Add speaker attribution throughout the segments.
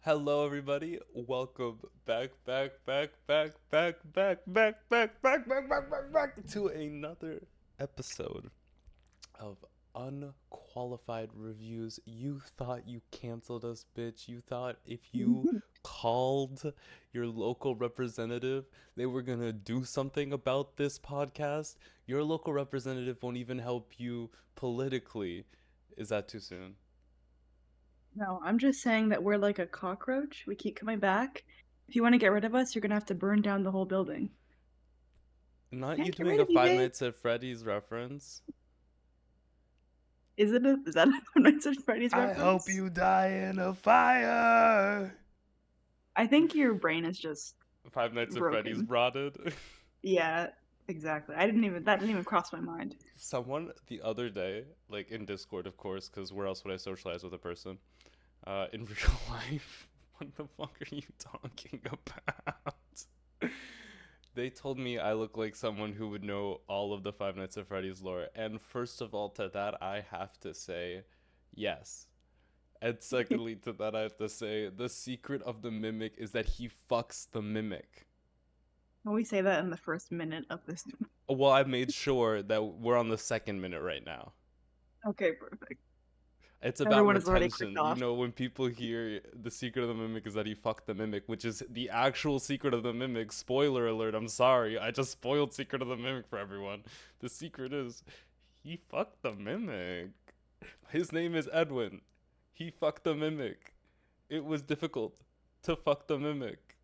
Speaker 1: Hello, everybody. Welcome back to another episode of Unqualified Reviews. You thought you canceled us, bitch. You thought if you called your local representative, they were gonna do something about this podcast. Your local representative won't even help you politically. Is that too soon?
Speaker 2: No, I'm just saying that we're like a cockroach. We keep coming back. If you want to get rid of us, you're gonna have to burn down the whole building.
Speaker 1: Not you
Speaker 2: Can't get
Speaker 1: doing
Speaker 2: rid
Speaker 1: a
Speaker 2: of you,
Speaker 1: Five
Speaker 2: babe.
Speaker 1: Nights at Freddy's reference.
Speaker 2: Is that a Five Nights at Freddy's
Speaker 1: I hope
Speaker 2: reference?
Speaker 1: you die in a fire.
Speaker 2: I think your brain is just
Speaker 1: Five Nights at Freddy's
Speaker 2: broken.
Speaker 1: rotted.
Speaker 2: Yeah, exactly. That didn't even cross my mind.
Speaker 1: Someone the other day, like in Discord, of course, because where else would I socialize with a person? In real life, what the fuck are you talking about? They told me I look like someone who would know all of the Five Nights at Freddy's lore. And first of all, to that, I have to say yes. And secondly, to that, I have to say the secret of the mimic is that he fucks the mimic.
Speaker 2: Can we say that in the first minute of this?
Speaker 1: Well, I made sure that we're on the second minute right now.
Speaker 2: Okay, perfect.
Speaker 1: It's about
Speaker 2: Everyone is already clicked
Speaker 1: retention. You
Speaker 2: off.
Speaker 1: know, when people hear the secret of the mimic is that he fucked the mimic, which is the actual secret of the mimic. Spoiler alert, I'm sorry. I just spoiled Secret of the Mimic for everyone. The secret is he fucked the mimic. His name is Edwin. He fucked the mimic. It was difficult to fuck the mimic.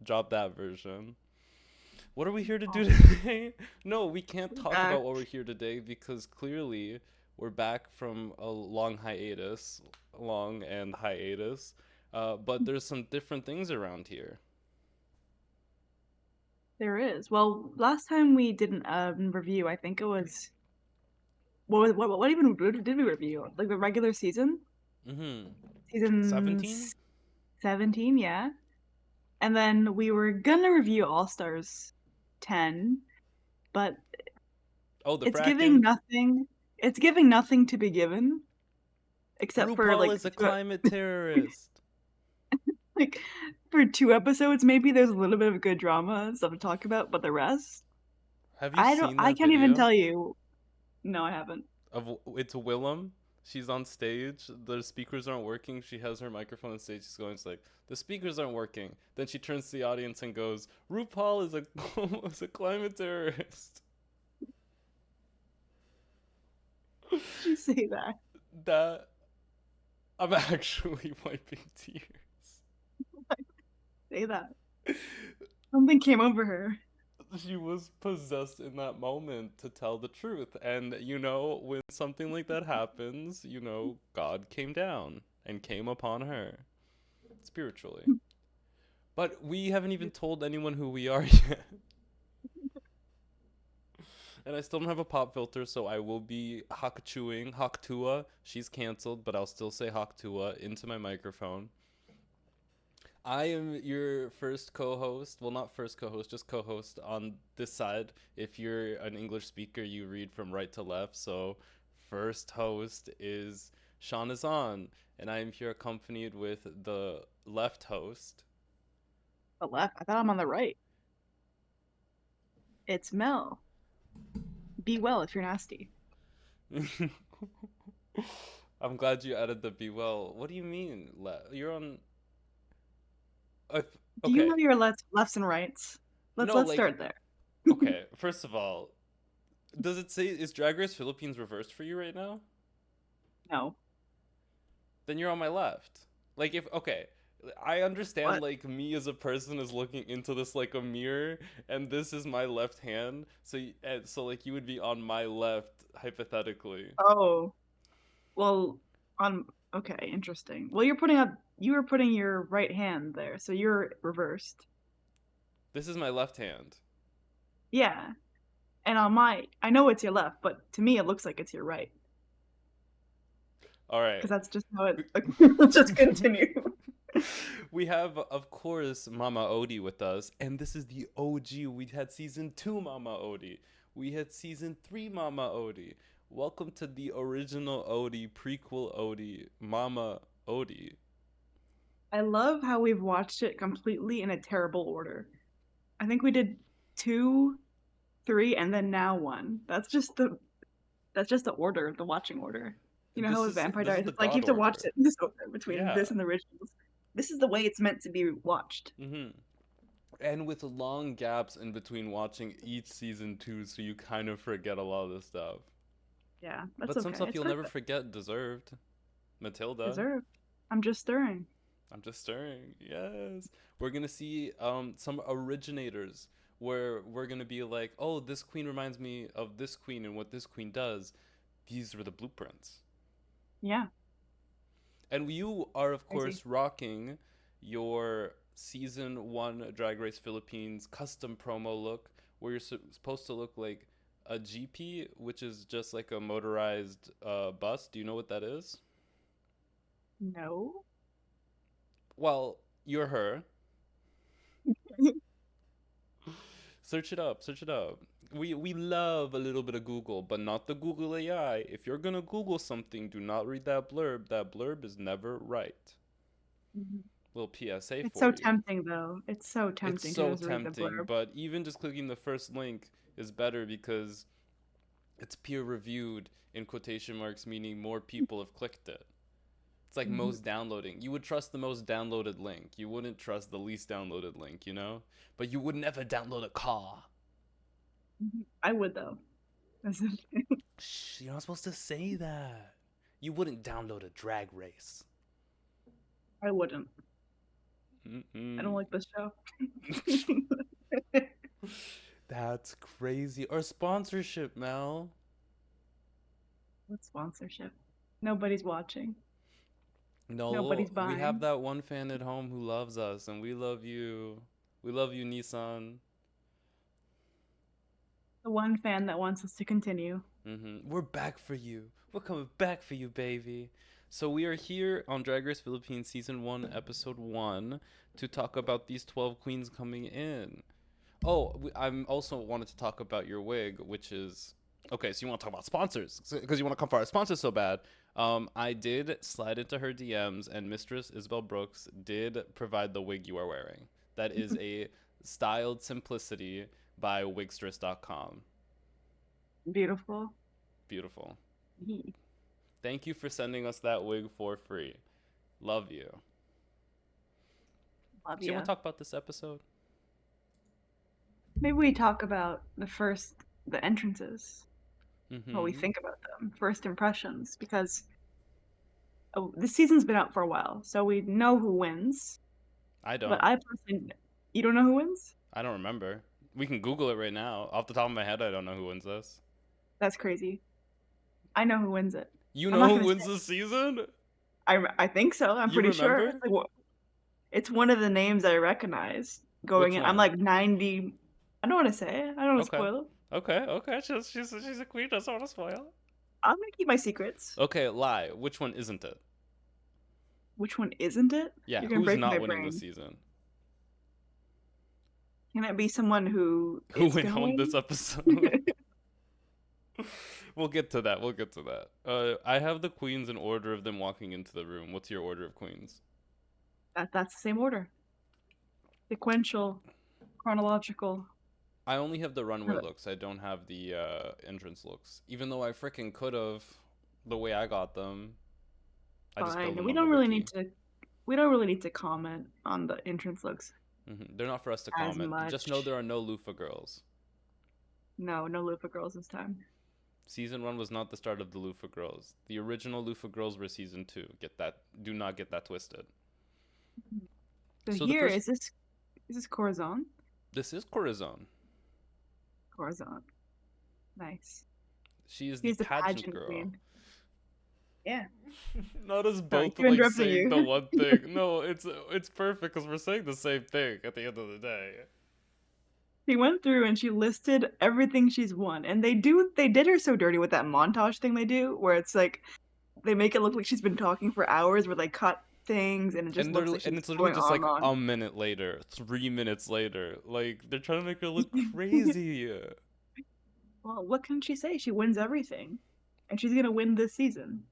Speaker 1: Drop that version. What are we here to do
Speaker 2: Awesome.
Speaker 1: today? No, we can't
Speaker 2: We're
Speaker 1: talk
Speaker 2: back.
Speaker 1: about what we're here today because clearly we're back from a long hiatus, long and hiatus. But there's some different things around here.
Speaker 2: There is. Well, last time we did an review, I think it was what even did we review? Like the regular season?
Speaker 1: Mm-hmm.
Speaker 2: Season
Speaker 1: 17?
Speaker 2: 17, yeah. And then we were gonna review All Stars 10, but
Speaker 1: Oh, the
Speaker 2: it's giving
Speaker 1: Frackin'.
Speaker 2: nothing. It's giving nothing to be given except for
Speaker 1: RuPaul is a climate terrorist.
Speaker 2: like for 2 episodes. Maybe there's a little bit of good drama and stuff to talk about, but the rest,
Speaker 1: Have you seen
Speaker 2: I
Speaker 1: that
Speaker 2: can't even
Speaker 1: video
Speaker 2: tell you. No, I haven't.
Speaker 1: of it's Willem? She's on stage. The speakers aren't working. She has her microphone on stage. She's going, it's like, the speakers aren't working. Then she turns to the audience and goes, RuPaul is a is a climate terrorist.
Speaker 2: Did you say that?
Speaker 1: That I'm actually wiping tears.
Speaker 2: Say that. Something came over her.
Speaker 1: She was possessed in that moment to tell the truth. And you know, when something like that happens, you know, God came down and came upon her spiritually. But we haven't even told anyone who we are yet. And I still don't have a pop filter, so I will be Hakchewing Haktua. She's canceled, but I'll still say Haktua into my microphone. I am your first co-host. Well, not first co-host, just co-host on this side. If you're an English speaker, you read from right to left. So, first host is Shawn is on, and I am here accompanied with the left host.
Speaker 2: The left. I thought I'm on the right. It's Mel. Be well if you're nasty.
Speaker 1: I'm glad you added the be well. What do you mean? You're on. Uh,
Speaker 2: Do you
Speaker 1: okay,
Speaker 2: know your lefts and rights? Let's
Speaker 1: no,
Speaker 2: let's
Speaker 1: like
Speaker 2: start there.
Speaker 1: okay. First of all, does it say is Drag Race Philippines reversed for you right now?
Speaker 2: No.
Speaker 1: Then you're on my left. Like if okay, I understand
Speaker 2: What?
Speaker 1: like me as a person is looking into this like a mirror and this is my left hand. So like you would be on my left hypothetically.
Speaker 2: Oh. Well, on okay, interesting. Well, you were putting your right hand there, so you're reversed.
Speaker 1: This is my left hand.
Speaker 2: Yeah. And on my I know it's your left, but to me it looks like it's your right.
Speaker 1: All right.
Speaker 2: Because that's just how it let's just continue.
Speaker 1: We have of course Mama Odie with us and this is the OG. We had season 2 Mama Odie. We had season 3 Mama Odie. Welcome to the original Odie, prequel Odie, Mama Odie.
Speaker 2: I love how we've watched it completely in a terrible order. I think we did 2, 3, and then now 1. That's just the order, the watching order. You know how with Vampire
Speaker 1: This is
Speaker 2: Diaries,
Speaker 1: the
Speaker 2: it's like you
Speaker 1: God
Speaker 2: have to watch
Speaker 1: order.
Speaker 2: it in this order between
Speaker 1: Yeah.
Speaker 2: this and the originals. This is the way it's meant to be watched.
Speaker 1: And with long gaps in between watching each season too, so you kind of forget a lot of the stuff.
Speaker 2: Yeah, that's
Speaker 1: But some
Speaker 2: okay.
Speaker 1: stuff
Speaker 2: It's
Speaker 1: you'll never
Speaker 2: perfect.
Speaker 1: forget deserved. Matilda.
Speaker 2: Deserved. I'm just stirring.
Speaker 1: I'm just stirring. Yes. We're gonna see some originators where we're gonna be like, oh, this queen reminds me of this queen and what this queen does. These were the blueprints.
Speaker 2: Yeah,
Speaker 1: And you are of
Speaker 2: crazy.
Speaker 1: course rocking your season 1 Drag Race Philippines custom promo look where you're supposed to look like a GP, which is just like a motorized bus. Do you know what that is?
Speaker 2: No.
Speaker 1: Well, you're her. Search it up. Search it up. We love a little bit of Google, but not the Google AI. If you're gonna Google something, do not read that blurb. That blurb is never right.
Speaker 2: Mhm.
Speaker 1: Little PSA
Speaker 2: It's so
Speaker 1: for you.
Speaker 2: tempting, though. It's so
Speaker 1: It's
Speaker 2: tempting to
Speaker 1: so
Speaker 2: just read the
Speaker 1: tempting,
Speaker 2: blurb.
Speaker 1: but even just clicking the first link is better because it's peer reviewed in quotation marks, meaning more people have clicked it. It's like
Speaker 2: Mhm.
Speaker 1: most downloading. You would trust the most downloaded link. You wouldn't trust the least downloaded link, you know? But you would never download a car.
Speaker 2: I would, though. That's the thing.
Speaker 1: Shh, you're not supposed to say that. You wouldn't download a drag race.
Speaker 2: I wouldn't. I don't
Speaker 1: Mm-mm.
Speaker 2: like this show.
Speaker 1: That's crazy. Or sponsorship, Mel.
Speaker 2: What sponsorship? Nobody's watching.
Speaker 1: No,
Speaker 2: Nobody's
Speaker 1: we have
Speaker 2: buying.
Speaker 1: that one fan at home who loves us, and we love you. We love you, Nissan.
Speaker 2: The one fan that wants us to continue.
Speaker 1: We're back for you. We're coming back for you, baby. So we are here on Drag Race Philippines Season 1, Episode 1, to talk about these 12 queens coming in. Oh, I'm also wanted to talk about your wig, which is okay. So you want to talk about sponsors because you want to come for our sponsors so bad. I did slide into her DMs, and Mistress Isabel Brooks did provide the wig you are wearing. That is a styled simplicity by wigstress.com.
Speaker 2: Beautiful.
Speaker 1: Beautiful.
Speaker 2: Yee.
Speaker 1: Thank you for sending us that wig for free. Love you.
Speaker 2: Love
Speaker 1: So you want
Speaker 2: you.
Speaker 1: to talk about this episode?
Speaker 2: Maybe we talk about the entrances, what we
Speaker 1: Mm-hmm.
Speaker 2: think about them, first impressions, because this season's been out for a while, so we know who wins.
Speaker 1: I
Speaker 2: But
Speaker 1: don't.
Speaker 2: I personally, you don't know who wins?
Speaker 1: I don't remember. We can Google it right now. Off the top of my head, I don't know who wins this.
Speaker 2: That's crazy. I know who wins it.
Speaker 1: You
Speaker 2: I'm
Speaker 1: know
Speaker 2: not
Speaker 1: who
Speaker 2: gonna
Speaker 1: wins
Speaker 2: say.
Speaker 1: this season?
Speaker 2: I think so. I'm
Speaker 1: You
Speaker 2: pretty sure.
Speaker 1: remember?
Speaker 2: It's one of the names I recognize going
Speaker 1: Which
Speaker 2: in. I'm
Speaker 1: one?
Speaker 2: like 90. I don't want to say it. I don't want to
Speaker 1: Okay.
Speaker 2: spoil it.
Speaker 1: Okay. She's a queen. That's not a spoil.
Speaker 2: I'm gonna keep my secrets.
Speaker 1: Okay, lie. Which one isn't it?
Speaker 2: Which one isn't it?
Speaker 1: Yeah,
Speaker 2: You're gonna
Speaker 1: who's
Speaker 2: break my
Speaker 1: not winning this
Speaker 2: brain.
Speaker 1: season?
Speaker 2: Can it be someone who
Speaker 1: Who
Speaker 2: is
Speaker 1: went
Speaker 2: gonna
Speaker 1: home this
Speaker 2: win?
Speaker 1: episode? We'll get to that. We'll get to that. I have the queens in order of them walking into the room. What's your order of queens?
Speaker 2: That's the same order. Sequential, chronological.
Speaker 1: I only have the runway looks. I don't have the entrance looks. Even though I freaking could have, the way I got them. I just build
Speaker 2: Fine.
Speaker 1: them on the wiki.
Speaker 2: We don't really need to comment on the entrance looks
Speaker 1: They're not for us to
Speaker 2: as
Speaker 1: comment. Just know
Speaker 2: much.
Speaker 1: there are no loofah girls.
Speaker 2: No, no Lupa girls this time.
Speaker 1: Season 1 was not the start of the loofah girls. The original loofah girls were season 2. Get that? Do not get that twisted.
Speaker 2: So
Speaker 1: So the
Speaker 2: here
Speaker 1: first,
Speaker 2: is this Corazon?
Speaker 1: this is Corazon.
Speaker 2: Corazon. Nice.
Speaker 1: She is the
Speaker 2: She's the
Speaker 1: pageant
Speaker 2: pageant
Speaker 1: girl.
Speaker 2: queen. Yeah.
Speaker 1: Not us
Speaker 2: Sorry,
Speaker 1: both
Speaker 2: keep
Speaker 1: like
Speaker 2: interrupting
Speaker 1: saying the
Speaker 2: you.
Speaker 1: one thing. No, it's perfect because we're saying the same thing at the end of the day.
Speaker 2: She went through and she listed everything she's won. And they did her so dirty with that montage thing they do, where it's like they make it look like she's been talking for hours where they cut things and it just looks like
Speaker 1: And
Speaker 2: she's
Speaker 1: it's literally
Speaker 2: going
Speaker 1: just
Speaker 2: on
Speaker 1: like
Speaker 2: and on.
Speaker 1: a minute later, 3 minutes later. Like they're trying to make her look crazy.
Speaker 2: Well, what can she say? She wins everything. And she's gonna win this season.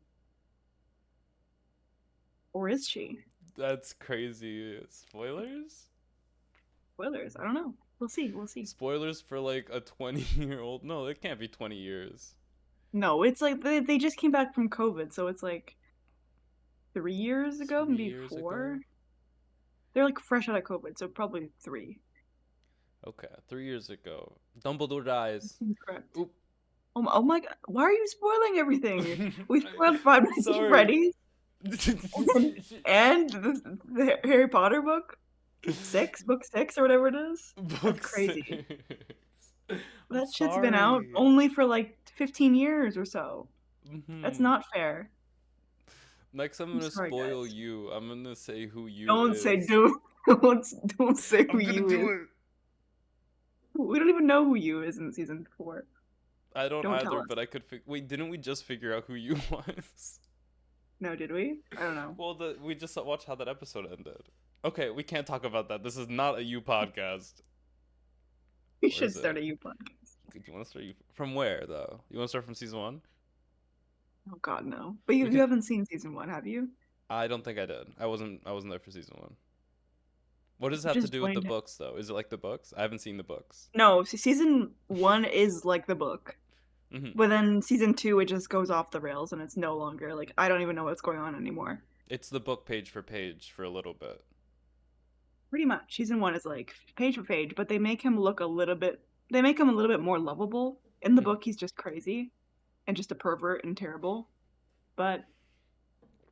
Speaker 2: Or is she?
Speaker 1: That's crazy. Spoilers?
Speaker 2: Spoilers. I don't know. We'll see. We'll see.
Speaker 1: Spoilers for like a 20-year-old? No, it can't be 20 years.
Speaker 2: No, it's like they just came back from COVID, so it's like 3 years ago,
Speaker 1: 3 years
Speaker 2: maybe 4.
Speaker 1: ago?
Speaker 2: They're like fresh out of COVID, so probably 3.
Speaker 1: Okay, 3 years ago. Dumbledore dies.
Speaker 2: Seems correct.
Speaker 1: Oop.
Speaker 2: Oh my god, why are you spoiling everything? We spoiled Five Nights at
Speaker 1: Sorry.
Speaker 2: Freddy's and the Harry Potter book. Book 6 or whatever it is. That's
Speaker 1: Book
Speaker 2: crazy.
Speaker 1: 6. I'm
Speaker 2: That shit's been out
Speaker 1: sorry.
Speaker 2: only for like 15 years or so. That's
Speaker 1: Hmm.
Speaker 2: not fair.
Speaker 1: Next, I'm
Speaker 2: I'm
Speaker 1: gonna
Speaker 2: sorry,
Speaker 1: spoil
Speaker 2: guys.
Speaker 1: you. I'm gonna say who you
Speaker 2: Don't say
Speaker 1: is.
Speaker 2: don't say who
Speaker 1: I'm gonna
Speaker 2: you is.
Speaker 1: do it.
Speaker 2: We don't even know who you is in season 4.
Speaker 1: I don't
Speaker 2: Don't tell
Speaker 1: either,
Speaker 2: us.
Speaker 1: but I could. Wait, didn't we just figure out who you was?
Speaker 2: No, did we? I don't know.
Speaker 1: Well, we just watched how that episode ended. Okay, we can't talk about that. This is not a you podcast.
Speaker 2: We
Speaker 1: Or
Speaker 2: should
Speaker 1: is
Speaker 2: start
Speaker 1: it?
Speaker 2: a you podcast.
Speaker 1: Do you want to start you from where though? You want to start from season 1?
Speaker 2: Oh god, no. But
Speaker 1: We
Speaker 2: you
Speaker 1: can.
Speaker 2: haven't seen season 1, have you?
Speaker 1: I don't think I did. I wasn't. I wasn't there for season 1. What does
Speaker 2: You
Speaker 1: that have to
Speaker 2: just
Speaker 1: do with the
Speaker 2: joined it.
Speaker 1: books though? Is it like the books? I haven't seen the books.
Speaker 2: No, season 1 is like the book.
Speaker 1: Hmm.
Speaker 2: But then season 2 it just goes off the rails and it's no longer like I don't even know what's going on anymore.
Speaker 1: It's the book page for a little bit.
Speaker 2: Pretty much. Season 1 is like page for page, but they make him look a little bit more lovable. In the
Speaker 1: Mhm.
Speaker 2: book he's just crazy and just a pervert and terrible. But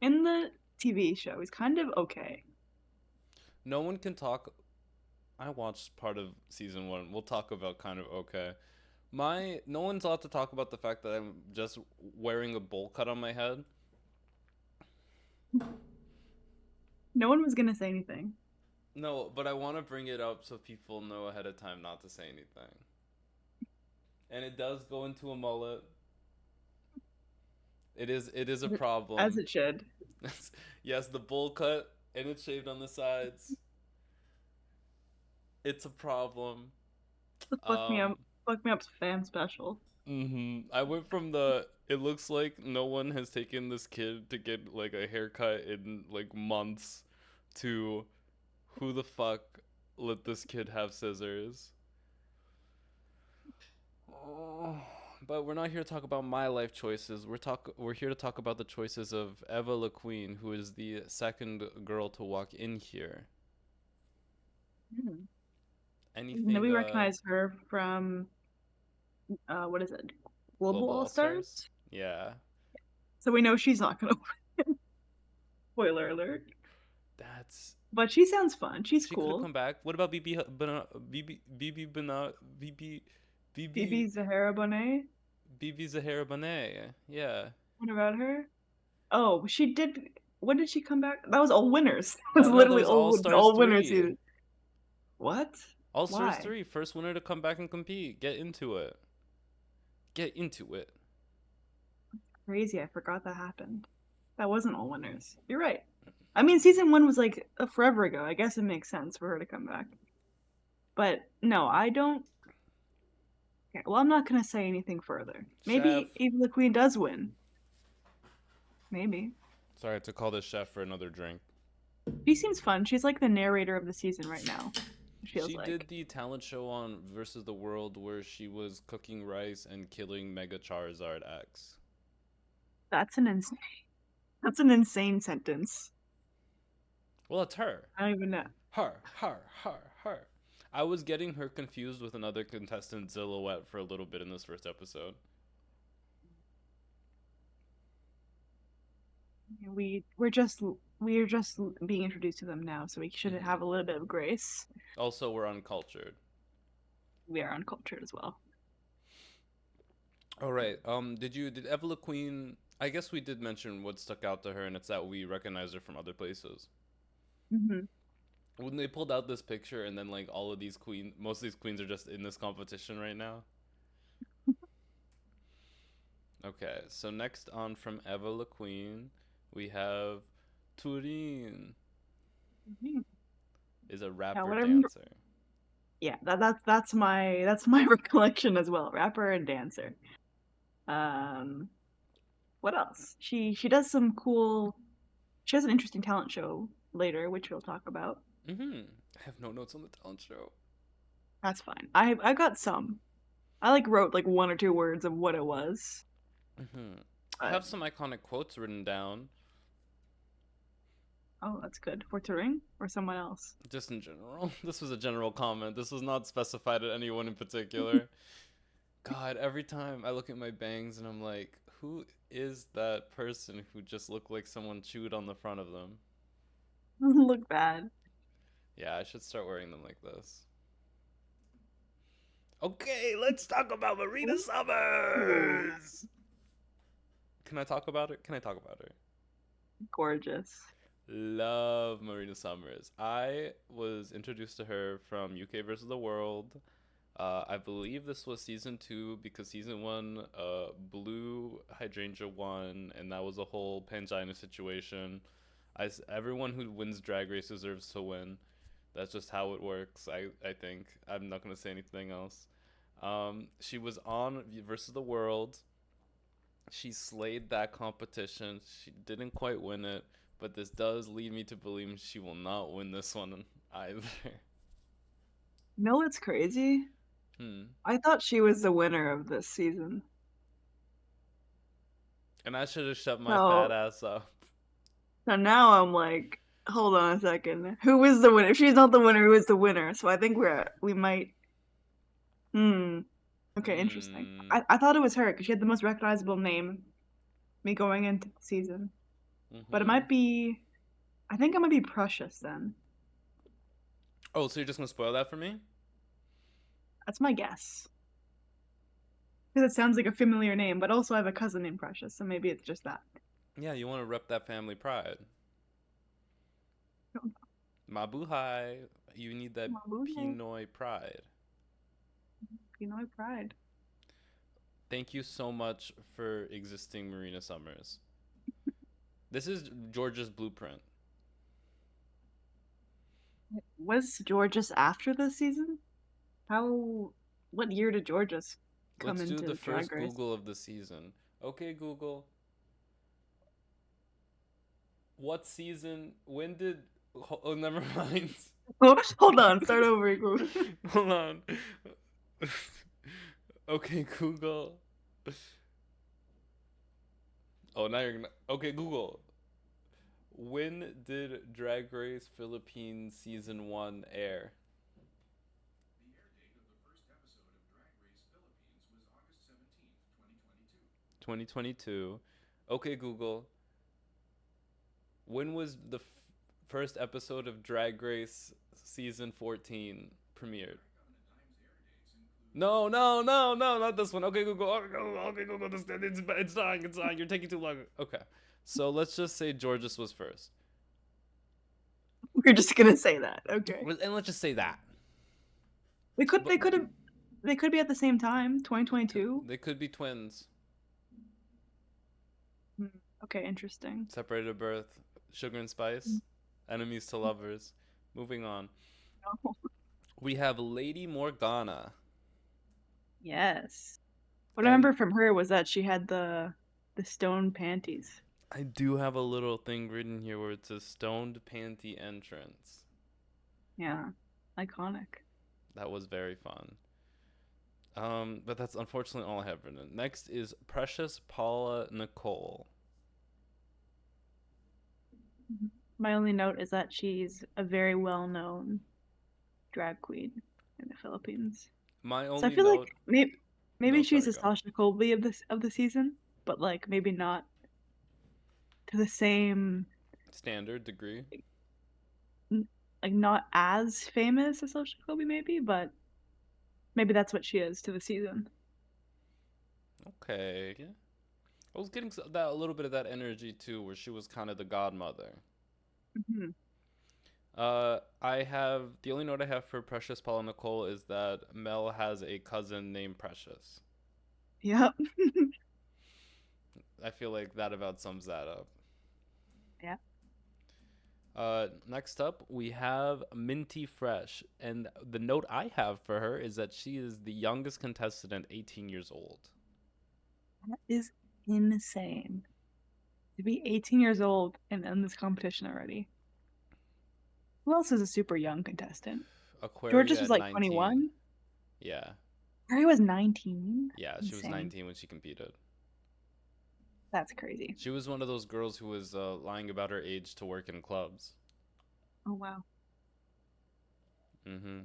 Speaker 2: in the TV show he's kind of okay.
Speaker 1: No one can talk. I watched part of season 1. We'll talk about kind of okay. No one's allowed to talk about the fact that I'm just wearing a bowl cut on my head.
Speaker 2: No one was gonna say anything.
Speaker 1: No, but I want to bring it up so people know ahead of time not to say anything. And it does go into a mullet. It is a
Speaker 2: As
Speaker 1: problem.
Speaker 2: it should.
Speaker 1: Yes, the bowl cut and it's shaved on the sides. It's a problem.
Speaker 2: The
Speaker 1: Um
Speaker 2: fuck me up fan special.
Speaker 1: I went from the it looks like no one has taken this kid to get like a haircut in like months to who the fuck let this kid have scissors. Oh, but we're not here to talk about my life choices. We're here to talk about the choices of Eva LaQueen, who is the second girl to walk in here.
Speaker 2: Mm. And
Speaker 1: Anything
Speaker 2: we recognize her from what is it? Global
Speaker 1: Global
Speaker 2: All
Speaker 1: All Stars?
Speaker 2: Stars?
Speaker 1: Yeah.
Speaker 2: So we know she's not gonna win. Spoiler alert.
Speaker 1: That's
Speaker 2: But she sounds fun. She's
Speaker 1: She could have
Speaker 2: cool.
Speaker 1: come back. What about BB
Speaker 2: Phoebe Zahara Bonet.
Speaker 1: BB Zahara Benet? Yeah.
Speaker 2: What about her? Oh, she did. When did she come back? That was All Winners. That was
Speaker 1: That No, that
Speaker 2: literally
Speaker 1: was All Stars
Speaker 2: All Winners
Speaker 1: 3.
Speaker 2: season. What?
Speaker 1: All Stars
Speaker 2: Why?
Speaker 1: 3, first winner to come back and compete. Get into it. Get into it.
Speaker 2: Crazy. I forgot that happened. That wasn't All Winners. You're right. I mean, season 1 was like forever ago. I guess it makes sense for her to come back. But no, I don't. Okay, well, I'm not gonna say anything further.
Speaker 1: Chef.
Speaker 2: Maybe Eva the Queen does win. Maybe.
Speaker 1: Sorry, I had to call this chef for another drink.
Speaker 2: She seems fun. She's like the narrator of the season right now. It feels
Speaker 1: She did
Speaker 2: like.
Speaker 1: the talent show on Versus the World where she was cooking rice and killing Mega Charizard X.
Speaker 2: That's an insane. That's an insane sentence.
Speaker 1: Well, it's her.
Speaker 2: I don't even know.
Speaker 1: Her. I was getting her confused with another contestant, Xilouhette, for a little bit in this first episode.
Speaker 2: We're just being introduced to them now, so we should have a little bit of grace.
Speaker 1: Also, we're uncultured.
Speaker 2: We are uncultured as well.
Speaker 1: All right. Did Eva Queen? I guess we did mention what stuck out to her, and it's that we recognize her from other places.
Speaker 2: Mm-hmm.
Speaker 1: When they pulled out this picture, and then like all of these most of these queens are just in this competition right now. Okay, so next on from Eva LaQueen, we have Turing.
Speaker 2: Mm-hmm.
Speaker 1: Is a rapper
Speaker 2: Whatever.
Speaker 1: dancer.
Speaker 2: Yeah, that's my recollection as well. Rapper and dancer. What else? She does some cool She has an interesting talent show later, which we'll talk about.
Speaker 1: I have no notes on the talent show.
Speaker 2: That's fine. I got some. I like wrote like one or two words of what it was.
Speaker 1: I
Speaker 2: But
Speaker 1: have some iconic quotes written down,
Speaker 2: oh, that's good. For Turing or someone else.
Speaker 1: just in general. This was a general comment. This was not specified at anyone in particular. God, every time I look at my bangs and I'm like, who is that person who just looked like someone chewed on the front of them?
Speaker 2: Look bad.
Speaker 1: Yeah, I should start wearing them like this. Okay, let's talk about Marina
Speaker 2: Ooh,
Speaker 1: Summers. Can I talk about it? Can I talk about her?
Speaker 2: gorgeous.
Speaker 1: Love Marina Summers. I was introduced to her from UK versus the World. I believe this was season 2 because season 1, Blue Hydrangea won, and that was a whole Pangina situation. Everyone who wins Drag Race deserves to win. That's just how it works. I think I'm not gonna say anything else. She was on versus the World. She slayed that competition. She didn't quite win it, but this does lead me to believe she will not win this one either.
Speaker 2: No, it's crazy.
Speaker 1: Hmm.
Speaker 2: I thought she was the winner of this season.
Speaker 1: And I should have shut my fat
Speaker 2: So,
Speaker 1: ass up.
Speaker 2: so now I'm like, hold on a second. Who is the winner? If she's not the winner, who is the winner? So I think we might. Hmm. Okay, interesting.
Speaker 1: Hmm.
Speaker 2: I thought it was her because she had the most recognizable name. Me going into the season, but it
Speaker 1: Mm-hmm.
Speaker 2: might be. I think it might be Precious then.
Speaker 1: Oh, so you're just gonna spoil that for me?
Speaker 2: That's my guess. Because it sounds like a familiar name, but also I have a cousin named Precious, so maybe it's just that.
Speaker 1: Yeah, you want to rep that family pride. Mabuhay, you need that
Speaker 2: Mabuhay.
Speaker 1: Pinoy pride.
Speaker 2: Pinoy Pride.
Speaker 1: Thank you so much for existing, Marina Summers. This is Georgia's blueprint.
Speaker 2: Was Georges after this season? How? What year did Georges come
Speaker 1: Let's do the
Speaker 2: into Drag
Speaker 1: first
Speaker 2: Race?
Speaker 1: Google of the season. Okay, Google. What season? When did? Oh, never mind.
Speaker 2: Oh, hold on, start over.
Speaker 1: Hold on. Okay, Google. Oh, now you're gonna. Okay, Google. When did Drag Race Philippines season 1 air? 2022. Okay, Google. When was the first episode of Drag Race season 14 premiered? No, no, no, no, not this one. Okay, Google. Okay, Google. It's dying. It's dying. You're taking too long. Okay. So let's just say Georges was first.
Speaker 2: We're just gonna say that. Okay.
Speaker 1: And let's just say that.
Speaker 2: They could.
Speaker 1: But
Speaker 2: They could have. They could be at the same time. 2022.
Speaker 1: they could be twins.
Speaker 2: Okay, interesting.
Speaker 1: Separated at birth. Sugar and spice. Enemies to lovers. Moving on.
Speaker 2: No.
Speaker 1: We have Lady Morgana.
Speaker 2: Yes. What I
Speaker 1: And
Speaker 2: remember from her was that she had the stone panties.
Speaker 1: I do have a little thing written here where it says stoned panty entrance.
Speaker 2: Yeah, iconic.
Speaker 1: That was very fun. But that's unfortunately all I have written. Next is Precious Paula Nicole.
Speaker 2: My only note is that she's a very well-known drag queen in the Philippines.
Speaker 1: My
Speaker 2: So I
Speaker 1: only
Speaker 2: feel like
Speaker 1: note.
Speaker 2: maybe
Speaker 1: No,
Speaker 2: she's
Speaker 1: sorry,
Speaker 2: the
Speaker 1: go.
Speaker 2: Sasha Colby of the season, but like maybe not to the same
Speaker 1: Standard degree.
Speaker 2: like not as famous as Sasha Colby maybe, but maybe that's what she is to the season.
Speaker 1: Okay. Yeah. I was getting that a little bit of that energy too, where she was kind of the godmother.
Speaker 2: Hmm.
Speaker 1: I have the only note I have for Precious Paula Nicole is that Mel has a cousin named Precious.
Speaker 2: Yep.
Speaker 1: I feel like that about sums that up.
Speaker 2: Yeah.
Speaker 1: Next up, we have Minty Fresh. And the note I have for her is that she is the youngest contestant at 18 years old.
Speaker 2: That is insane. To be 18 years old and in this competition already. Who else is a super young contestant? Georges
Speaker 1: Aquaria
Speaker 2: was
Speaker 1: at
Speaker 2: like
Speaker 1: 19.
Speaker 2: 21.
Speaker 1: Yeah.
Speaker 2: Harry was 19.
Speaker 1: Yeah, she was
Speaker 2: Insane.
Speaker 1: 19 when she competed.
Speaker 2: That's crazy.
Speaker 1: She was one of those girls who was lying about her age to work in clubs.
Speaker 2: Oh wow.
Speaker 1: Mm-hmm.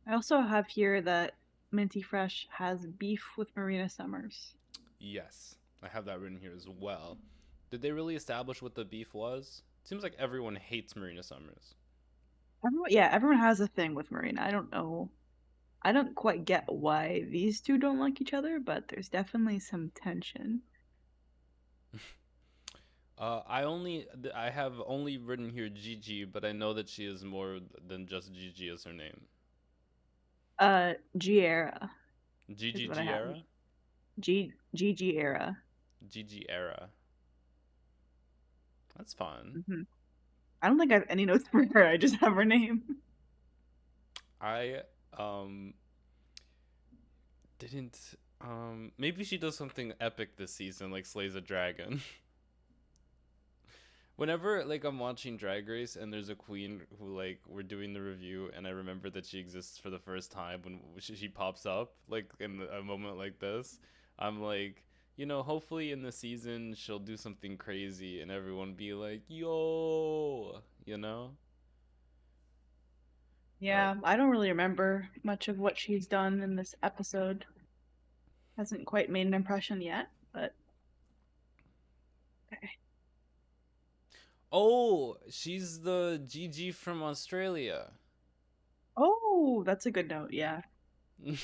Speaker 2: I also have here that Minty Fresh has beef with Marina Summers.
Speaker 1: Yes, I have that written here as well. Did they really establish what the beef was? Seems like everyone hates Marina Summers.
Speaker 2: Everyone has a thing with Marina. I don't know. I don't quite get why these two don't like each other, but there's definitely some tension.
Speaker 1: I have only written here Gigi, but I know that she is more than just Gigi as her name.
Speaker 2: Giera is
Speaker 1: Gigi
Speaker 2: what I have.
Speaker 1: Giera?
Speaker 2: Gigi era.
Speaker 1: Gigi Era. That's fun.
Speaker 2: I don't think I have any notes for her. I just have her name.
Speaker 1: I didn't maybe she does something epic this season, like slays a dragon. Whenever like I'm watching Drag Race and there's a queen who like we're doing the review and I remember that she exists for the first time when she pops up like in a moment like this, I'm like, you know, hopefully in the season she'll do something crazy and everyone be like, yo, you know. But
Speaker 2: Yeah, I don't really remember much of what she's done in this episode. Hasn't quite made an impression yet, but okay.
Speaker 1: oh, she's the Gigi from Australia.
Speaker 2: Oh, that's a good note. Yeah, I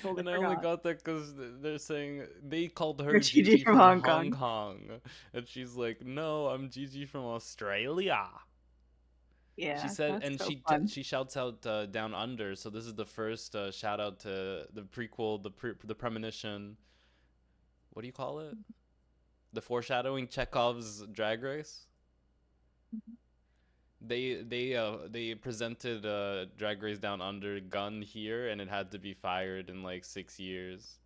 Speaker 2: totally
Speaker 1: And I only
Speaker 2: forgot.
Speaker 1: got that because they're saying they called
Speaker 2: You're
Speaker 1: her
Speaker 2: Gigi
Speaker 1: Gigi
Speaker 2: from
Speaker 1: from
Speaker 2: Hong
Speaker 1: Hong
Speaker 2: Kong.
Speaker 1: Kong, and she's like, "No, I'm Gigi from Australia." She
Speaker 2: Yeah,
Speaker 1: said,
Speaker 2: that's
Speaker 1: and
Speaker 2: so fun.
Speaker 1: she shouts out Down Under. So this is the first shout out to the prequel, the premonition. What do you call it? The foreshadowing Chekhov's Drag Race. They presented Drag Race Down Under gun here, and it had to be fired in like 6 years.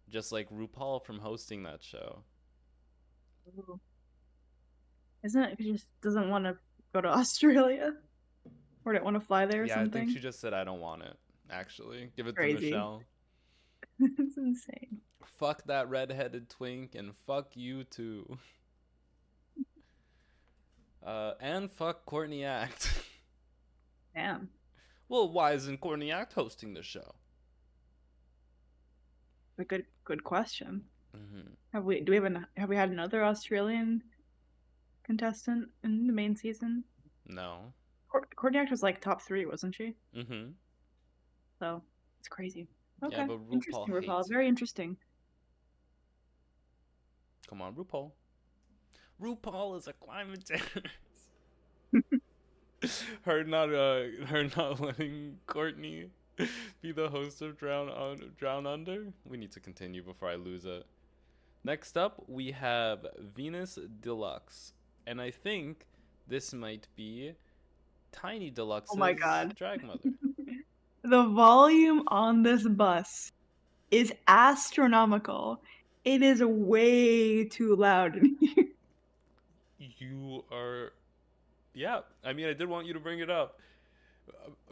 Speaker 1: Just like RuPaul from hosting that show.
Speaker 2: Ooh. Isn't it? She just doesn't want to go to Australia or don't want to fly there or
Speaker 1: Yeah, I think
Speaker 2: something.
Speaker 1: she just said I don't want it. Actually, give it to
Speaker 2: Crazy.
Speaker 1: Michelle.
Speaker 2: It's insane.
Speaker 1: Fuck that redheaded twink, and fuck you too. And fuck Courtney Act.
Speaker 2: Damn.
Speaker 1: Well, why isn't Courtney Act hosting the show?
Speaker 2: A good question.
Speaker 1: Mm-hmm.
Speaker 2: Have we had another Australian contestant in the main season?
Speaker 1: No.
Speaker 2: Courtney Act was like top three, wasn't she?
Speaker 1: Mm-hmm.
Speaker 2: So it's crazy.
Speaker 1: Yeah,
Speaker 2: Okay,
Speaker 1: but RuPaul
Speaker 2: interesting, RuPaul.
Speaker 1: hates.
Speaker 2: Very interesting.
Speaker 1: Come on, RuPaul. RuPaul is a climate terrorist. Her not letting Courtney be the host of Drown Under. We need to continue before I lose it. Next up, we have Venus Deluxe, and I think this might be Tiny
Speaker 2: Oh my
Speaker 1: Deluxe's
Speaker 2: god.
Speaker 1: drag mother.
Speaker 2: The volume on this bus is astronomical. It is way too loud in here.
Speaker 1: You are, yeah. I mean, I did want you to bring it up.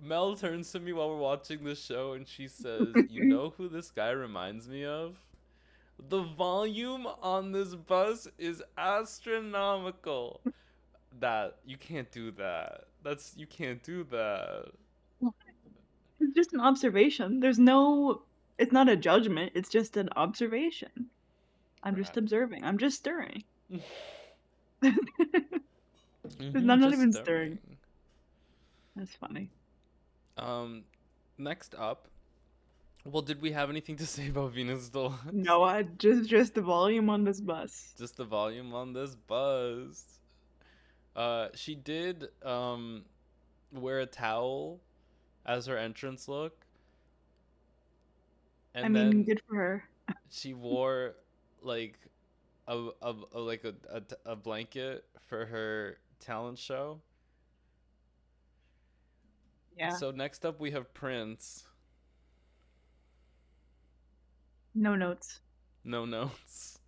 Speaker 1: Mel turns to me while we're watching this show, and she says, "You know who this guy reminds me of?" The volume on this bus is astronomical. That you can't do that. You can't do that.
Speaker 2: It's just an observation. There's no, it's not a judgment. It's just an observation. I'm just
Speaker 1: Right.
Speaker 2: observing. I'm just stirring. I'm not
Speaker 1: Just
Speaker 2: even stirring.
Speaker 1: stirring.
Speaker 2: That's funny.
Speaker 1: Um, next up. Well, did we have anything to say about Venus Deluxe?
Speaker 2: No, I just the volume on this bus.
Speaker 1: Just the volume on this buzz. She did wear a towel as her entrance look,
Speaker 2: I
Speaker 1: and
Speaker 2: mean,
Speaker 1: then
Speaker 2: good for her.
Speaker 1: she wore like a blanket for her talent show.
Speaker 2: Yeah.
Speaker 1: So next up we have Prince.
Speaker 2: No notes.
Speaker 1: No notes.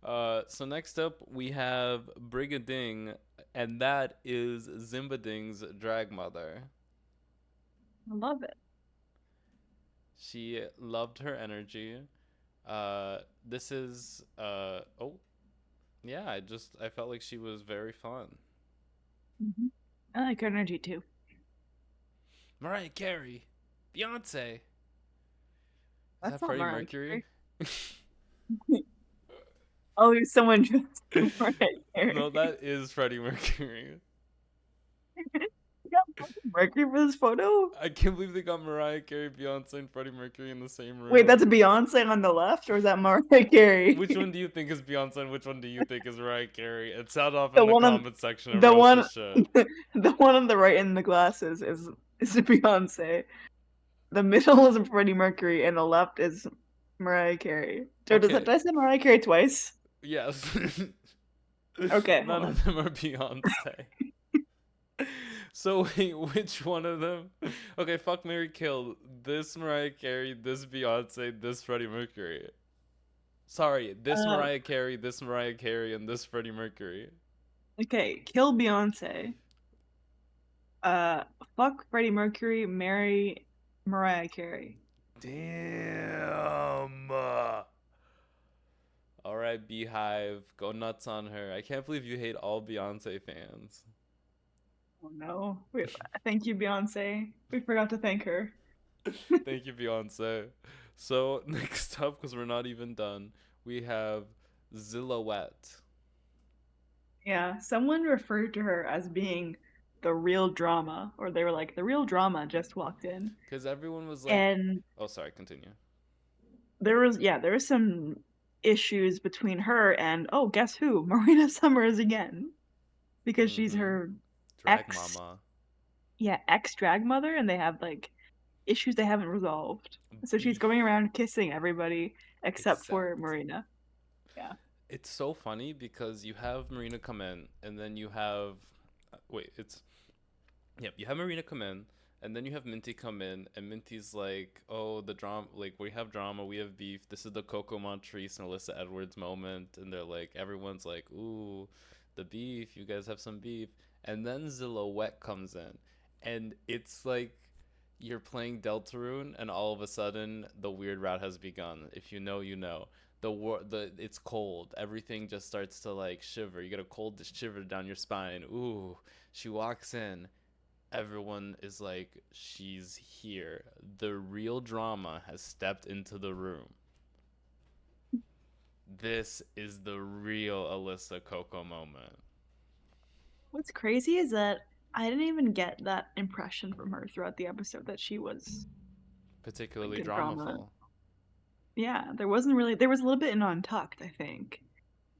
Speaker 1: So next up we have Brigading, and that is Zimbading's drag mother.
Speaker 2: I love it.
Speaker 1: She loved her energy. This is oh yeah, I felt like she was very fun.
Speaker 2: Hmm. I like her energy too.
Speaker 1: Mariah Carey, Beyonce. Is that
Speaker 2: That's not
Speaker 1: Freddie
Speaker 2: Mariah
Speaker 1: Mercury?
Speaker 2: Carey. Oh, there's someone dressed as Mariah
Speaker 1: No,
Speaker 2: Carey.
Speaker 1: that is Freddie Mercury.
Speaker 2: You got fucking Mercury for this photo?
Speaker 1: I can't believe they got Mariah Carey, Beyonce, and Freddie Mercury in the same
Speaker 2: Wait,
Speaker 1: room.
Speaker 2: that's Beyonce on the left, or is that Mariah
Speaker 1: Which one
Speaker 2: Carey?
Speaker 1: do you think is Beyonce and which one do you think is Mariah Carey? It sound off
Speaker 2: The
Speaker 1: in the
Speaker 2: one on
Speaker 1: comment section and
Speaker 2: the
Speaker 1: roast the
Speaker 2: one
Speaker 1: shit.
Speaker 2: the one on the right in the glasses is Beyonce. The middle is Freddie Mercury, and the left is Mariah Carey. Or
Speaker 1: Okay,
Speaker 2: did I say Mariah Carey twice?
Speaker 1: yes.
Speaker 2: Okay, hold
Speaker 1: None
Speaker 2: on.
Speaker 1: of them are Beyonce. So wait, which one of them? Okay, fuck Mary Kill. This Mariah Carey, this Beyonce, this Freddie Mercury. Sorry,
Speaker 2: Um,
Speaker 1: This Mariah Carey, and this Freddie Mercury.
Speaker 2: okay, kill Beyonce. Uh, fuck Freddie Mercury, marry Mariah Carey.
Speaker 1: Damn. All right, Beehive, go nuts on her. I can't believe you hate all Beyonce fans.
Speaker 2: Oh no. Wait, thank you, Beyonce. We forgot to thank her.
Speaker 1: Thank you, Beyonce. So next up, because we're not even done, we have Xilouhette.
Speaker 2: Yeah, someone referred to her as being the real drama, or they were like, the real drama just walked in.
Speaker 1: Because everyone was like,
Speaker 2: And
Speaker 1: oh, sorry, continue.
Speaker 2: there was some issues between her and, oh, guess who? Marina Summers again. Because she's
Speaker 1: Mm-hmm.
Speaker 2: her
Speaker 1: Drag
Speaker 2: ex,
Speaker 1: Mama.
Speaker 2: yeah, ex drag mother, and they have like issues they haven't resolved. So she's
Speaker 1: Beef.
Speaker 2: going around kissing everybody except for
Speaker 1: Except.
Speaker 2: Marina. Yeah.
Speaker 1: It's so funny because you have Marina come in, and then you have. Wait, it's. Yep, you have Marina come in, and then you have Minty come in, and Minty's like, oh, the drama. Like, we have drama, we have beef. This is the Coco Montrese and Alyssa Edwards moment. And they're like, everyone's like, ooh, the beef. You guys have some beef. And then Xilouhette comes in, and it's like you're playing Deltarune, and all of a sudden the weird route has begun. If you know, you know. The it's cold. Everything just starts to like shiver. You get a cold shiver down your spine. Ooh, she walks in. Everyone is like, she's here. The real drama has stepped into the room. This is the real Alyssa Coco moment.
Speaker 2: What's crazy is that I didn't even get that impression from her throughout the episode that she was like
Speaker 1: Particularly
Speaker 2: a drama.
Speaker 1: dramaful.
Speaker 2: Yeah, there wasn't really there was a little bit in Untucked, I think.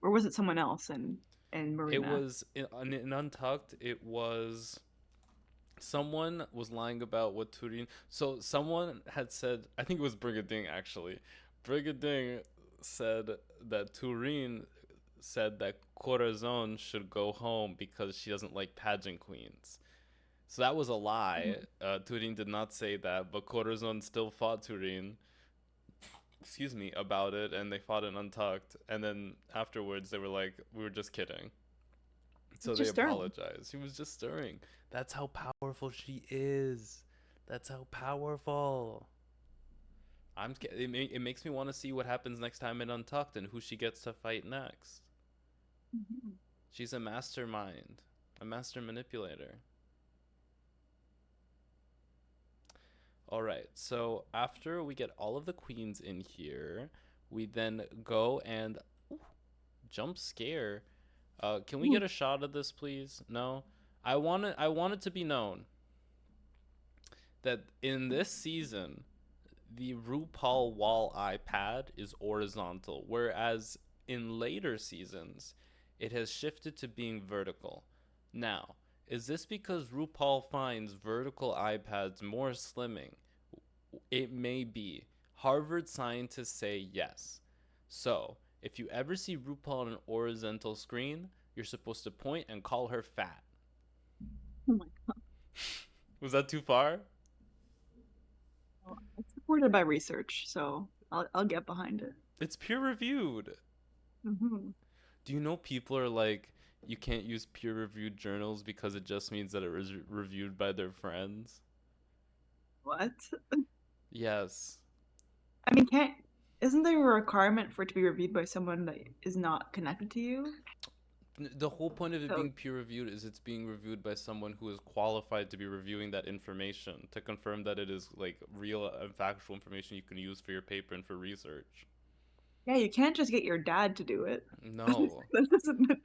Speaker 2: Or was it someone else in
Speaker 1: It
Speaker 2: Marina?
Speaker 1: was in Untucked. It was someone was lying about what Turin. So someone had said, I think it was Brigading actually. Brigading said that Turin said that Corazon should go home because she doesn't like pageant queens. So that was a lie. Turin did not say that, but Corazon still fought Turin. Excuse me, about it, and they fought in Untucked. And then afterwards, they were like, "We were just kidding." So
Speaker 2: It's
Speaker 1: they
Speaker 2: just Sterling.
Speaker 1: apologized. She was just stirring. That's how powerful she is. That's how powerful. It makes me want to see what happens next time in Untucked and who she gets to fight next.
Speaker 2: Mhm.
Speaker 1: She's a mastermind, a master manipulator. All right. So after we get all of the queens in here, we then go and ooh, jump scare. Can we
Speaker 2: Ooh.
Speaker 1: get a shot of this, please? No. I want it to be known that in this season, the RuPaul wall eye pad is horizontal, whereas in later seasons, it has shifted to being vertical. Now, is this because RuPaul finds vertical iPads more slimming? It may be. Harvard scientists say yes. So, if you ever see RuPaul on an horizontal screen, you're supposed to point and call her fat.
Speaker 2: Oh my
Speaker 1: Was that too far?
Speaker 2: God. It's supported by research, so I'll get behind it.
Speaker 1: It's peer reviewed.
Speaker 2: Hmm.
Speaker 1: Do you know people are like, you can't use peer reviewed journals because it just means that it was reviewed by their friends?
Speaker 2: What?
Speaker 1: Yes.
Speaker 2: I mean, can't isn't there a requirement for it to be reviewed by someone that is not connected to you?
Speaker 1: The whole point of it
Speaker 2: So
Speaker 1: being peer reviewed is it's being reviewed by someone who is qualified to be reviewing that information to confirm that it is like real and factual information you can use for your paper and for research.
Speaker 2: yeah, you can't just get your dad to do it.
Speaker 1: No.
Speaker 2: That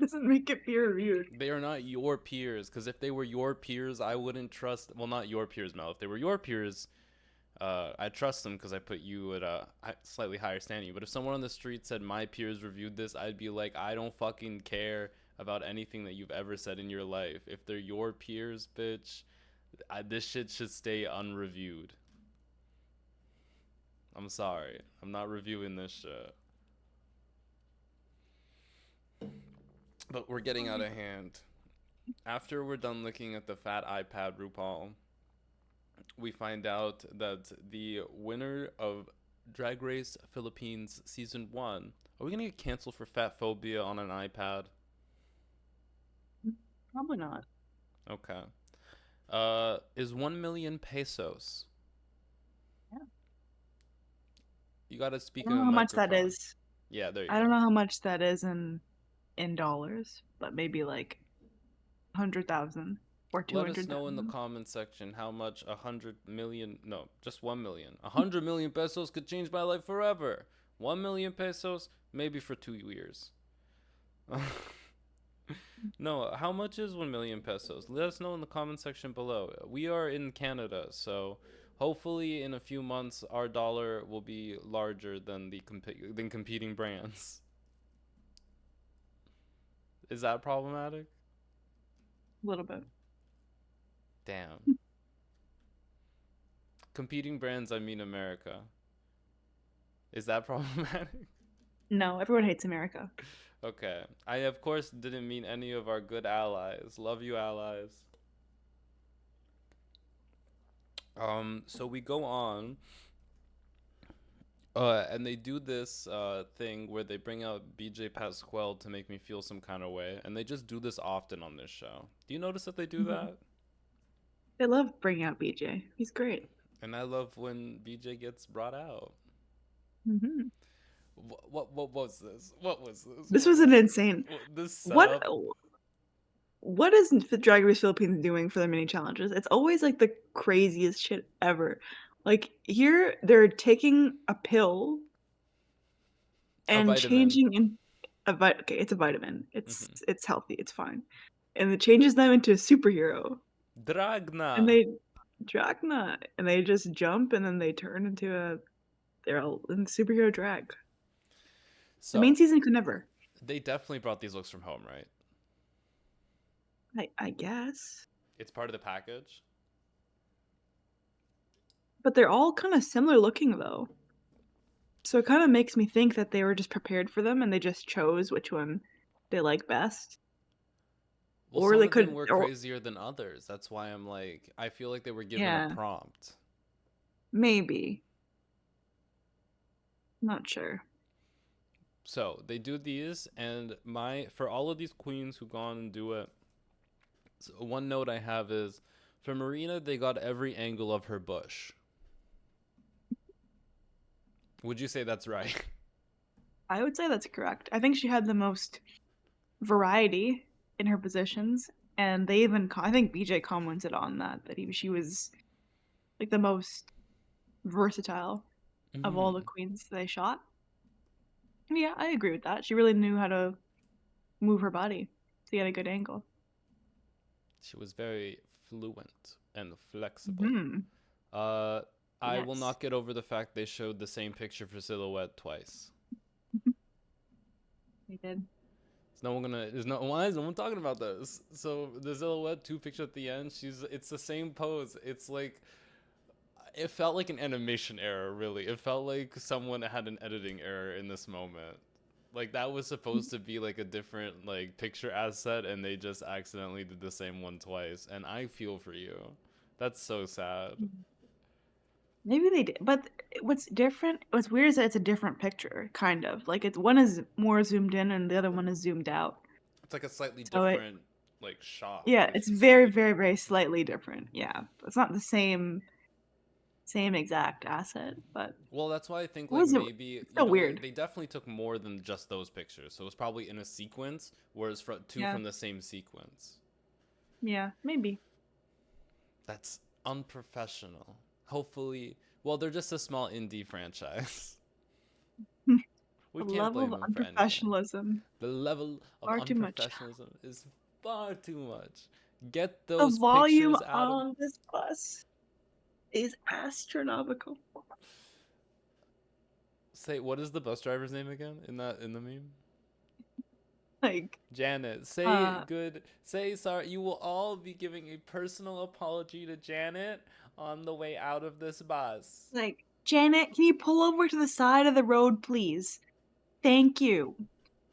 Speaker 2: doesn't make it peer reviewed.
Speaker 1: They are not your peers, because if they were your peers, I wouldn't trust. Well, not your peers, Mel. If they were your peers, I trust them because I put you at a slightly higher standing. But if someone on the street said my peers reviewed this, I'd be like, I don't fucking care about anything that you've ever said in your life. If they're your peers, bitch, this shit should stay unreviewed. I'm sorry. I'm not reviewing this shit. But we're getting out of hand. After we're done looking at the fat iPad RuPaul, we find out that the winner of Drag Race Philippines Season 1, are we going to get canceled for fat phobia on an iPad?
Speaker 2: Probably not.
Speaker 1: Okay. Is 1 million pesos.
Speaker 2: Yeah.
Speaker 1: You got to
Speaker 2: I
Speaker 1: speak
Speaker 2: don't
Speaker 1: in
Speaker 2: know
Speaker 1: a
Speaker 2: how much that
Speaker 1: microphone.
Speaker 2: is.
Speaker 1: Yeah, there you
Speaker 2: I don't
Speaker 1: go.
Speaker 2: know how much that is in dollars, but maybe like 100,000 or
Speaker 1: Let us know in the
Speaker 2: 200,000.
Speaker 1: comments section how much 100 million, no, just 1 million. 100 million pesos could change my life forever. 1 million pesos, maybe for 2 years. No, how much is 1 million pesos? Let us know in the comment section below. We are in Canada, so hopefully in a few months our dollar will be larger than than competing brands. Is that problematic?
Speaker 2: A little bit.
Speaker 1: Damn. Competing brands, I mean America. Is that problematic?
Speaker 2: No, everyone hates America.
Speaker 1: Okay. I, of course, didn't mean any of our good allies. Love you, allies. So we go on, and they do this thing where they bring out BJ Pasquale to make me feel some kind of way, and they just do this often on this show. Do you notice that they do
Speaker 2: Mhm.
Speaker 1: that?
Speaker 2: They love bringing out BJ. He's great.
Speaker 1: And I love when BJ gets brought out.
Speaker 2: Hmm.
Speaker 1: What was this? What was this?
Speaker 2: This was an insane.
Speaker 1: This
Speaker 2: What
Speaker 1: setup?
Speaker 2: what is Drag Race Philippines doing for their mini challenges? It's always like the craziest shit ever. Like here, they're taking a pill
Speaker 1: A
Speaker 2: and
Speaker 1: vitamin.
Speaker 2: changing in okay, it's a vitamin. It's
Speaker 1: Hmm.
Speaker 2: it's healthy. It's fine, and it changes them into a superhero. And
Speaker 1: Dragna.
Speaker 2: they Dragna, and they just jump, and then they turn into they're all in superhero drag. The main
Speaker 1: So,
Speaker 2: season could never.
Speaker 1: they definitely brought these looks from home, right?
Speaker 2: I guess.
Speaker 1: It's part of the package.
Speaker 2: But they're all kind of similar looking though. So it kind of makes me think that they were just prepared for them and they just chose which one they like best.
Speaker 1: Well,
Speaker 2: Or
Speaker 1: some
Speaker 2: they
Speaker 1: of them
Speaker 2: could
Speaker 1: were
Speaker 2: or
Speaker 1: crazier than others. That's why I'm like, I feel like they were given a
Speaker 2: yeah,
Speaker 1: prompt.
Speaker 2: maybe. Not sure.
Speaker 1: So they do these, and for all of these queens who go on and do it, so one note I have is for Marina, they got every angle of her bush. Would you say that's right?
Speaker 2: I would say that's correct. I think she had the most variety in her positions and they even I think BJ commented on that she was like the most versatile of all the
Speaker 1: Mm-hmm.
Speaker 2: queens they shot. Yeah, I agree with that. She really knew how to move her body to get a good angle.
Speaker 1: She was very fluent and flexible.
Speaker 2: Hmm.
Speaker 1: Uh, I will
Speaker 2: Yes.
Speaker 1: not get over the fact they showed the same picture for Silhouette twice.
Speaker 2: They did.
Speaker 1: Is no one gonna? Is no? Why is no one talking about this? So the Silhouette 2 picture at the end. It's the same pose. It's like it felt like an animation error. Really, it felt like someone had an editing error in this moment. Like that was supposed to be like a different like picture asset, and they just accidentally did the same one twice. And I feel for you. That's so sad.
Speaker 2: Maybe they did, but what's different? What's weird is that it's a different picture, kind of. Like it's one is more zoomed in and the other one is zoomed out.
Speaker 1: It's like a slightly
Speaker 2: So it,
Speaker 1: different like shot.
Speaker 2: yeah,
Speaker 1: It's
Speaker 2: it's
Speaker 1: just
Speaker 2: very,
Speaker 1: like,
Speaker 2: very, very slightly different. Yeah, it's not the same exact asset, but
Speaker 1: well, that's why I think
Speaker 2: it
Speaker 1: like
Speaker 2: was
Speaker 1: maybe
Speaker 2: it's so weird.
Speaker 1: they definitely took more than just those pictures. So it was probably in a sequence, whereas two
Speaker 2: Yeah,
Speaker 1: from the same sequence.
Speaker 2: yeah, maybe.
Speaker 1: That's unprofessional. Hopefully, well, they're just a small indie franchise. We
Speaker 2: The
Speaker 1: can't
Speaker 2: level
Speaker 1: blame
Speaker 2: of
Speaker 1: them for anything.
Speaker 2: unprofessionalism,
Speaker 1: The level of
Speaker 2: far too much.
Speaker 1: unprofessionalism is far too much. Get
Speaker 2: The
Speaker 1: those
Speaker 2: volume
Speaker 1: pictures out of.
Speaker 2: on this bus is astronomical.
Speaker 1: Say, what is the bus driver's name again in the meme?
Speaker 2: Like,
Speaker 1: Janet. Say
Speaker 2: uh,
Speaker 1: good. Say sorry. You will all be giving a personal apology to Janet on the way out of this bus.
Speaker 2: like, Janet, can you pull over to the side of the road, please? Thank you.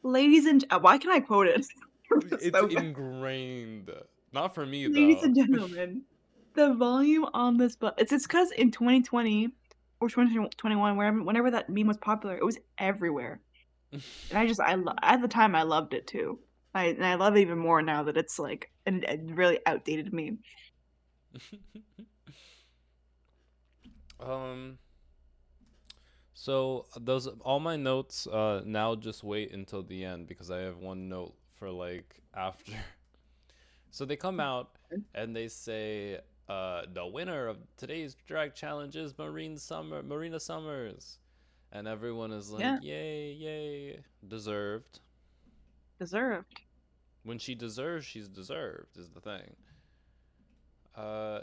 Speaker 2: Ladies and why can I quote it?
Speaker 1: It's
Speaker 2: So good.
Speaker 1: ingrained. Not for me
Speaker 2: Ladies
Speaker 1: though.
Speaker 2: and gentlemen, the volume on this bus, it's because in 2020 or 2021, whenever that meme was popular, it was everywhere. And at the time I loved it too. I love it even more now that it's like a really outdated meme.
Speaker 1: um. So those all my notes. Now just wait until the end because I have one note for like after. So they come out and they say, the winner of today's drag challenge is Marina Summers, and everyone is like,
Speaker 2: Yeah,
Speaker 1: yay, yay, deserved.
Speaker 2: deserved.
Speaker 1: When she deserves, she's deserved is the thing.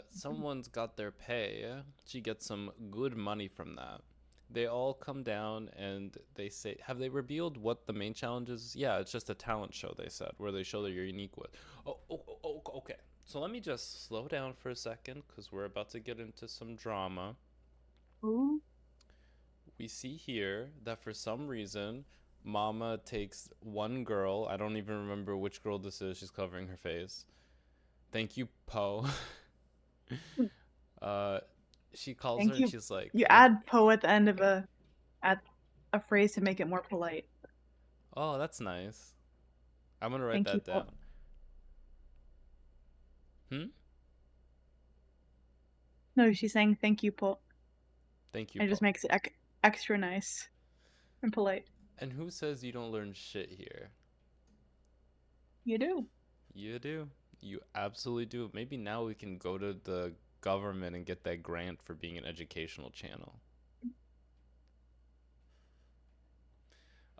Speaker 1: Someone's got their pay. She gets some good money from that. They all come down and they say, have they revealed what the main challenge is? Yeah, it's just a talent show, they said, where they show that you're unique with. Okay. So let me just slow down for a second because we're about to get into some drama.
Speaker 2: Ooh.
Speaker 1: We see here that for some reason, Mama takes one girl. I don't even remember which girl this is. She's covering her face. Thank you, Poe. uh, she calls her
Speaker 2: Thank
Speaker 1: and
Speaker 2: you.
Speaker 1: she's like,
Speaker 2: You
Speaker 1: "What?
Speaker 2: add po at the end of at a phrase to make it more polite.
Speaker 1: Oh, that's nice. I'm gonna write
Speaker 2: Thank you,
Speaker 1: that
Speaker 2: po.
Speaker 1: down." Hmm.
Speaker 2: No, she's saying thank you, po.
Speaker 1: Thank you,
Speaker 2: It just
Speaker 1: Poe.
Speaker 2: makes it extra nice and polite.
Speaker 1: And who says you don't learn shit here?
Speaker 2: You do.
Speaker 1: You do. You absolutely do. Maybe now we can go to the government and get that grant for being an educational channel.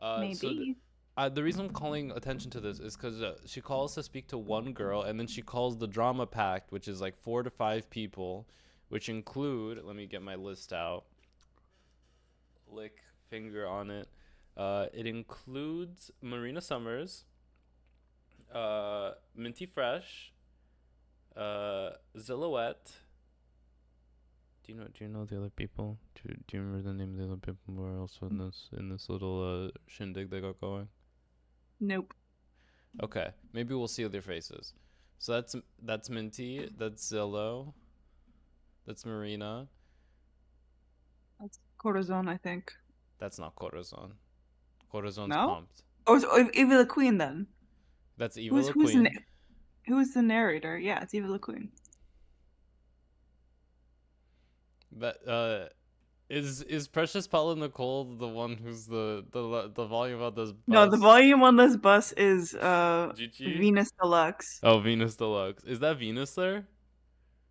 Speaker 2: Maybe.
Speaker 1: The reason I'm calling attention to this is because she calls to speak to one girl, and then she calls the drama pact, which is like 4 to 5 people, which include. Let me get my list out. Lick finger on it. It includes Marina Summers, Minty Fresh, Xilouhette. Do you know the other people? Do you remember the name of the other people who are also in this little shindig they got going?
Speaker 2: Nope.
Speaker 1: Okay, maybe we'll see their faces. So that's Minty, that's Zillow, that's Marina,
Speaker 2: That's corazon, I think.
Speaker 1: that's not Corazon. Corazon's
Speaker 2: No?
Speaker 1: pumped.
Speaker 2: Oh, it's Eva the Queen then.
Speaker 1: That's Eva
Speaker 2: Who's
Speaker 1: La
Speaker 2: who's the
Speaker 1: Queen.
Speaker 2: who's the narrator? Yeah, it's Eva the Queen.
Speaker 1: That is Precious Paula Nicole the one who's the volume of this
Speaker 2: No, the
Speaker 1: bus?
Speaker 2: volume on this bus is
Speaker 1: Gigi.
Speaker 2: Venus Deluxe.
Speaker 1: Oh, Venus Deluxe. Is that Venus there?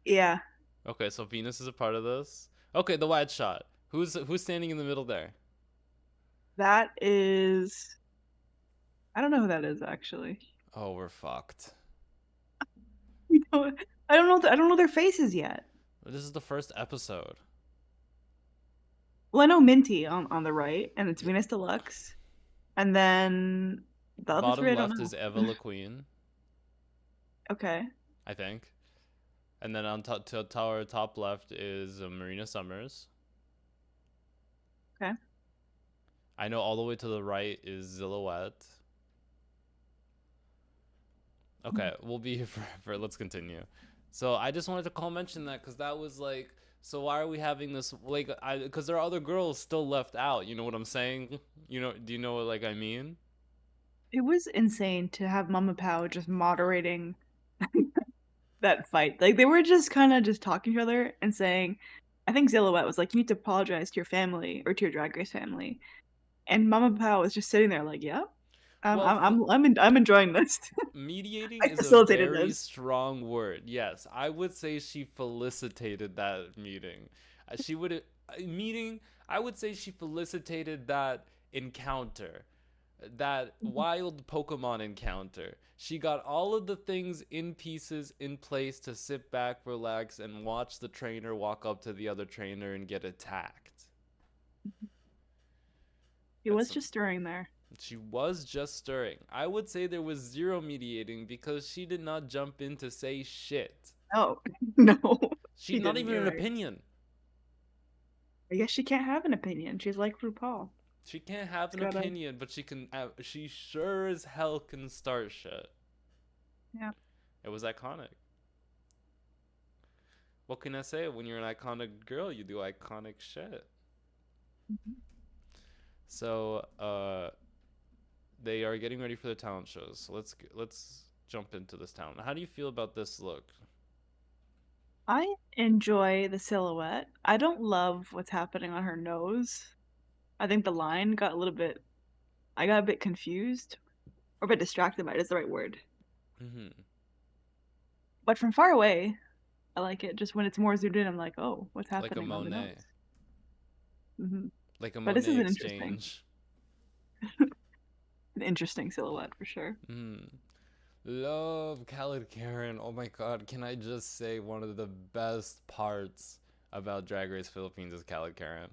Speaker 2: Yeah,
Speaker 1: Okay, so Venus is a part of this. Okay, the wide shot. Who's standing in the middle there?
Speaker 2: that is. I don't know who that is actually.
Speaker 1: Oh, we're fucked.
Speaker 2: I don't know. I don't know their faces yet.
Speaker 1: This is the first episode.
Speaker 2: Well, I know Minty on the right, and it's Venus Deluxe, and then the other three
Speaker 1: Bottom
Speaker 2: I don't
Speaker 1: left is
Speaker 2: know.
Speaker 1: Eva La Queen,
Speaker 2: Okay.
Speaker 1: I think. And then on tower top left is Marina Summers.
Speaker 2: Okay.
Speaker 1: I know all the way to the right is Xilouhette. Okay, we'll be here forever. Let's continue. So I just wanted to call mention that because that was like So why are we having this like? Because there are other girls still left out. You know what I'm saying? You know? Do you know what like I mean?
Speaker 2: It was insane to have Mama Pow just moderating that fight. Like they were just kind of just talking to each other and saying, I think Xilouhette was like, "You need to apologize to your family or to your Drag Race family," and Mama Pow was just sitting there like, "Yeah,
Speaker 1: Well,
Speaker 2: I'm enjoying this.
Speaker 1: mediating
Speaker 2: I
Speaker 1: is a
Speaker 2: facilitated
Speaker 1: very
Speaker 2: this."
Speaker 1: strong word. Yes, I would say she felicitated that meeting. She would meeting. I would say she felicitated that encounter, that wild Pokemon encounter. She got all of the things in pieces in place to sit back, relax, and watch the trainer walk up to the other trainer and get attacked.
Speaker 2: He
Speaker 1: That's
Speaker 2: was
Speaker 1: some,
Speaker 2: just stirring there.
Speaker 1: she was just stirring. I would say there was zero mediating because she did not jump in to say shit.
Speaker 2: Oh no,
Speaker 1: She's
Speaker 2: she
Speaker 1: not
Speaker 2: didn't.
Speaker 1: even
Speaker 2: You're
Speaker 1: an
Speaker 2: right.
Speaker 1: opinion.
Speaker 2: I guess she can't have an opinion. She's like RuPaul.
Speaker 1: She can't have
Speaker 2: She's
Speaker 1: an
Speaker 2: gotta.
Speaker 1: opinion, but she can. She sure as hell can start shit.
Speaker 2: Yeah.
Speaker 1: It was iconic. What can I say? When you're an iconic girl, you do iconic shit.
Speaker 2: Mhm.
Speaker 1: So, they are getting ready for the talent shows. So let's jump into this talent. How do you feel about this look?
Speaker 2: I enjoy the silhouette. I don't love what's happening on her nose. I think the line got a little bit. I got a bit confused or a bit distracted by it. Is the right word.
Speaker 1: Hmm.
Speaker 2: But from far away, I like it. Just when it's more zoomed in, I'm like, oh, what's
Speaker 1: Like a
Speaker 2: happening on the
Speaker 1: Monet,
Speaker 2: nose? Hmm.
Speaker 1: like a
Speaker 2: But this
Speaker 1: Monet
Speaker 2: is an
Speaker 1: exchange.
Speaker 2: interesting silhouette for sure.
Speaker 1: Hmm. Love Khaled Karen. Oh my god, can I just say one of the best parts about Drag Race Philippines is Khaled Karen.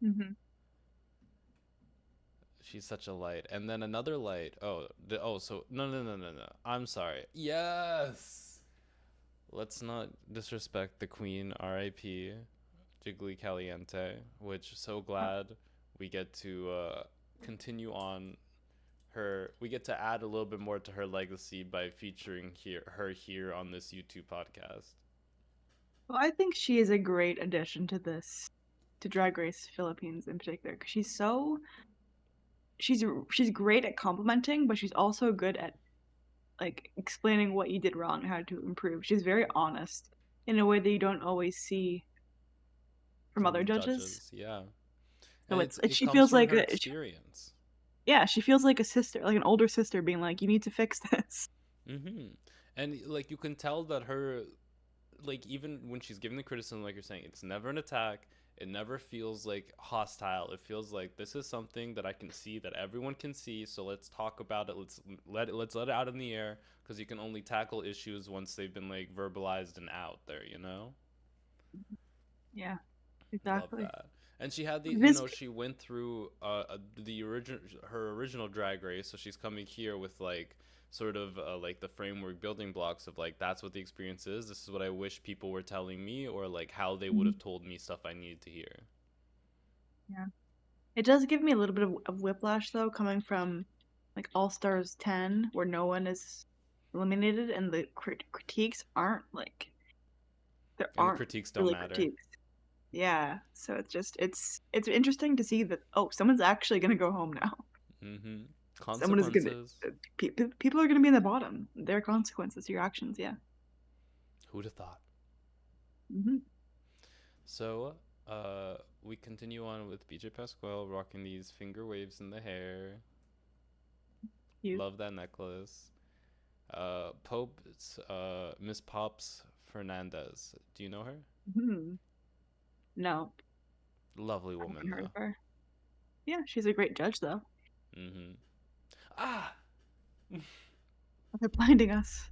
Speaker 2: Hmm.
Speaker 1: She's such a light. And then another light. So no. I'm sorry. Yes. Let's not disrespect the queen, R.I.P. Jiggly Caliente, which so glad we get to continue on her. We get to add a little bit more to her legacy by featuring her here on this YouTube podcast.
Speaker 2: Well, I think she is a great addition to this, to Drag Race Philippines in particular, because she's great at complimenting, but she's also good at like explaining what you did wrong and how to improve. She's very honest in a way that you don't always see from other
Speaker 1: From
Speaker 2: judges.
Speaker 1: judges, yeah.
Speaker 2: So
Speaker 1: And
Speaker 2: it
Speaker 1: it
Speaker 2: she
Speaker 1: comes
Speaker 2: feels
Speaker 1: from
Speaker 2: like
Speaker 1: her experience.
Speaker 2: yeah, she feels like a sister, like an older sister being like, "You need to fix this."
Speaker 1: Mm-hmm. And like you can tell that her, like even when she's giving the criticism, like you're saying, it's never an attack. It never feels like hostile. It feels like this is something that I can see, that everyone can see. So let's talk about it. Let's let it out in the air, because you can only tackle issues once they've been like verbalized and out there. You know.
Speaker 2: Yeah,
Speaker 1: Love
Speaker 2: exactly.
Speaker 1: that. And she had
Speaker 2: This
Speaker 1: she went through the original her original drag race, so she's coming here with like sort of like the framework building blocks of like that's what the experience is. This is what I wish people were telling me, or like how they would
Speaker 2: Mhm.
Speaker 1: have told me stuff I needed to hear.
Speaker 2: Yeah. It does give me a little bit of whiplash though, coming from like All Stars 10, where no one is eliminated, and the critiques aren't like there
Speaker 1: And the
Speaker 2: aren't
Speaker 1: critiques don't
Speaker 2: really
Speaker 1: matter.
Speaker 2: critiques. Yeah, so it's interesting to see that oh, someone's actually gonna go home now.
Speaker 1: Mm-hmm.
Speaker 2: Someone is gonna
Speaker 1: Consequences.
Speaker 2: people are gonna be in the bottom. There are consequences to your actions. Yeah.
Speaker 1: Who'd have thought?
Speaker 2: Hmm.
Speaker 1: So, we continue on with BJ Pasquale rocking these finger waves in the hair.
Speaker 2: You.
Speaker 1: Love that necklace. Pope's Miss Pops Fernandez. Do you know her?
Speaker 2: Hmm. No,
Speaker 1: Lovely
Speaker 2: I
Speaker 1: woman
Speaker 2: haven't heard
Speaker 1: though.
Speaker 2: of her. Yeah, she's a great judge though.
Speaker 1: Mm-hmm. Ah.
Speaker 2: They're blinding us.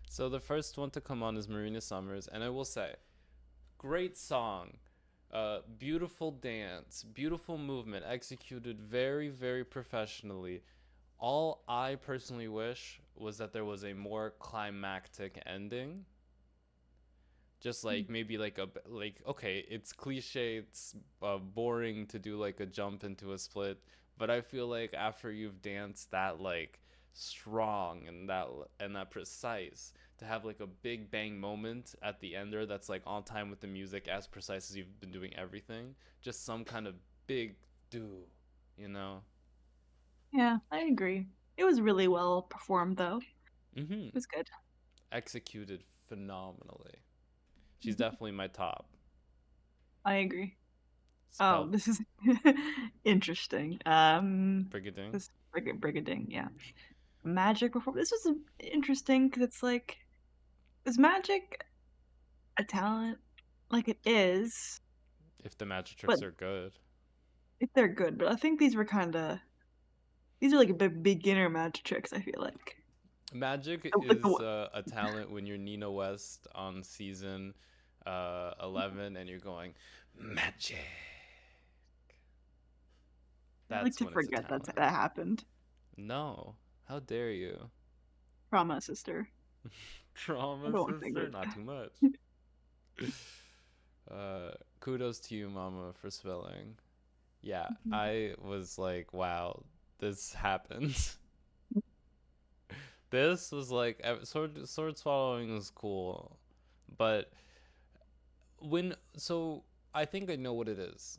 Speaker 1: So the first one to come on is Marina Summers, and I will say, great song, beautiful dance, beautiful movement, executed very very professionally. All I personally wish was that there was a more climactic ending. Just like maybe like like okay, it's cliche, it's boring to do like a jump into a split, but I feel like after you've danced that like strong and that precise, to have like a big bang moment at the end there that's like on time with the music, as precise as you've been doing everything, just some kind of big do, you know.
Speaker 2: Yeah, I agree. It was really well performed, though.
Speaker 1: Mm-hmm.
Speaker 2: It was good.
Speaker 1: Executed phenomenally. She's
Speaker 2: Mhm.
Speaker 1: definitely my top.
Speaker 2: I agree. Oh,
Speaker 1: Spelled
Speaker 2: this is interesting.
Speaker 1: brigading.
Speaker 2: This brigading, yeah. Magic before. This was interesting because it's like, is magic a talent? Like it is,
Speaker 1: If the magic
Speaker 2: but
Speaker 1: tricks are good.
Speaker 2: if they're good. But I think these were kind of these are like beginner magic tricks. I feel like
Speaker 1: Magic
Speaker 2: like
Speaker 1: is a talent when you're Nina West on season 11 and you're going magic.
Speaker 2: I like
Speaker 1: That's
Speaker 2: to
Speaker 1: when it's a
Speaker 2: forget
Speaker 1: talent.
Speaker 2: that happened.
Speaker 1: No, how dare you?
Speaker 2: Trauma sister. I
Speaker 1: Trauma
Speaker 2: don't want to think of
Speaker 1: sister, not too much.
Speaker 2: it.
Speaker 1: Kudos to you, Mama, for spelling. Yeah,
Speaker 2: Mhm.
Speaker 1: I was like, wow, this happened. This was like sword swallowing was cool, but I think I know what it is.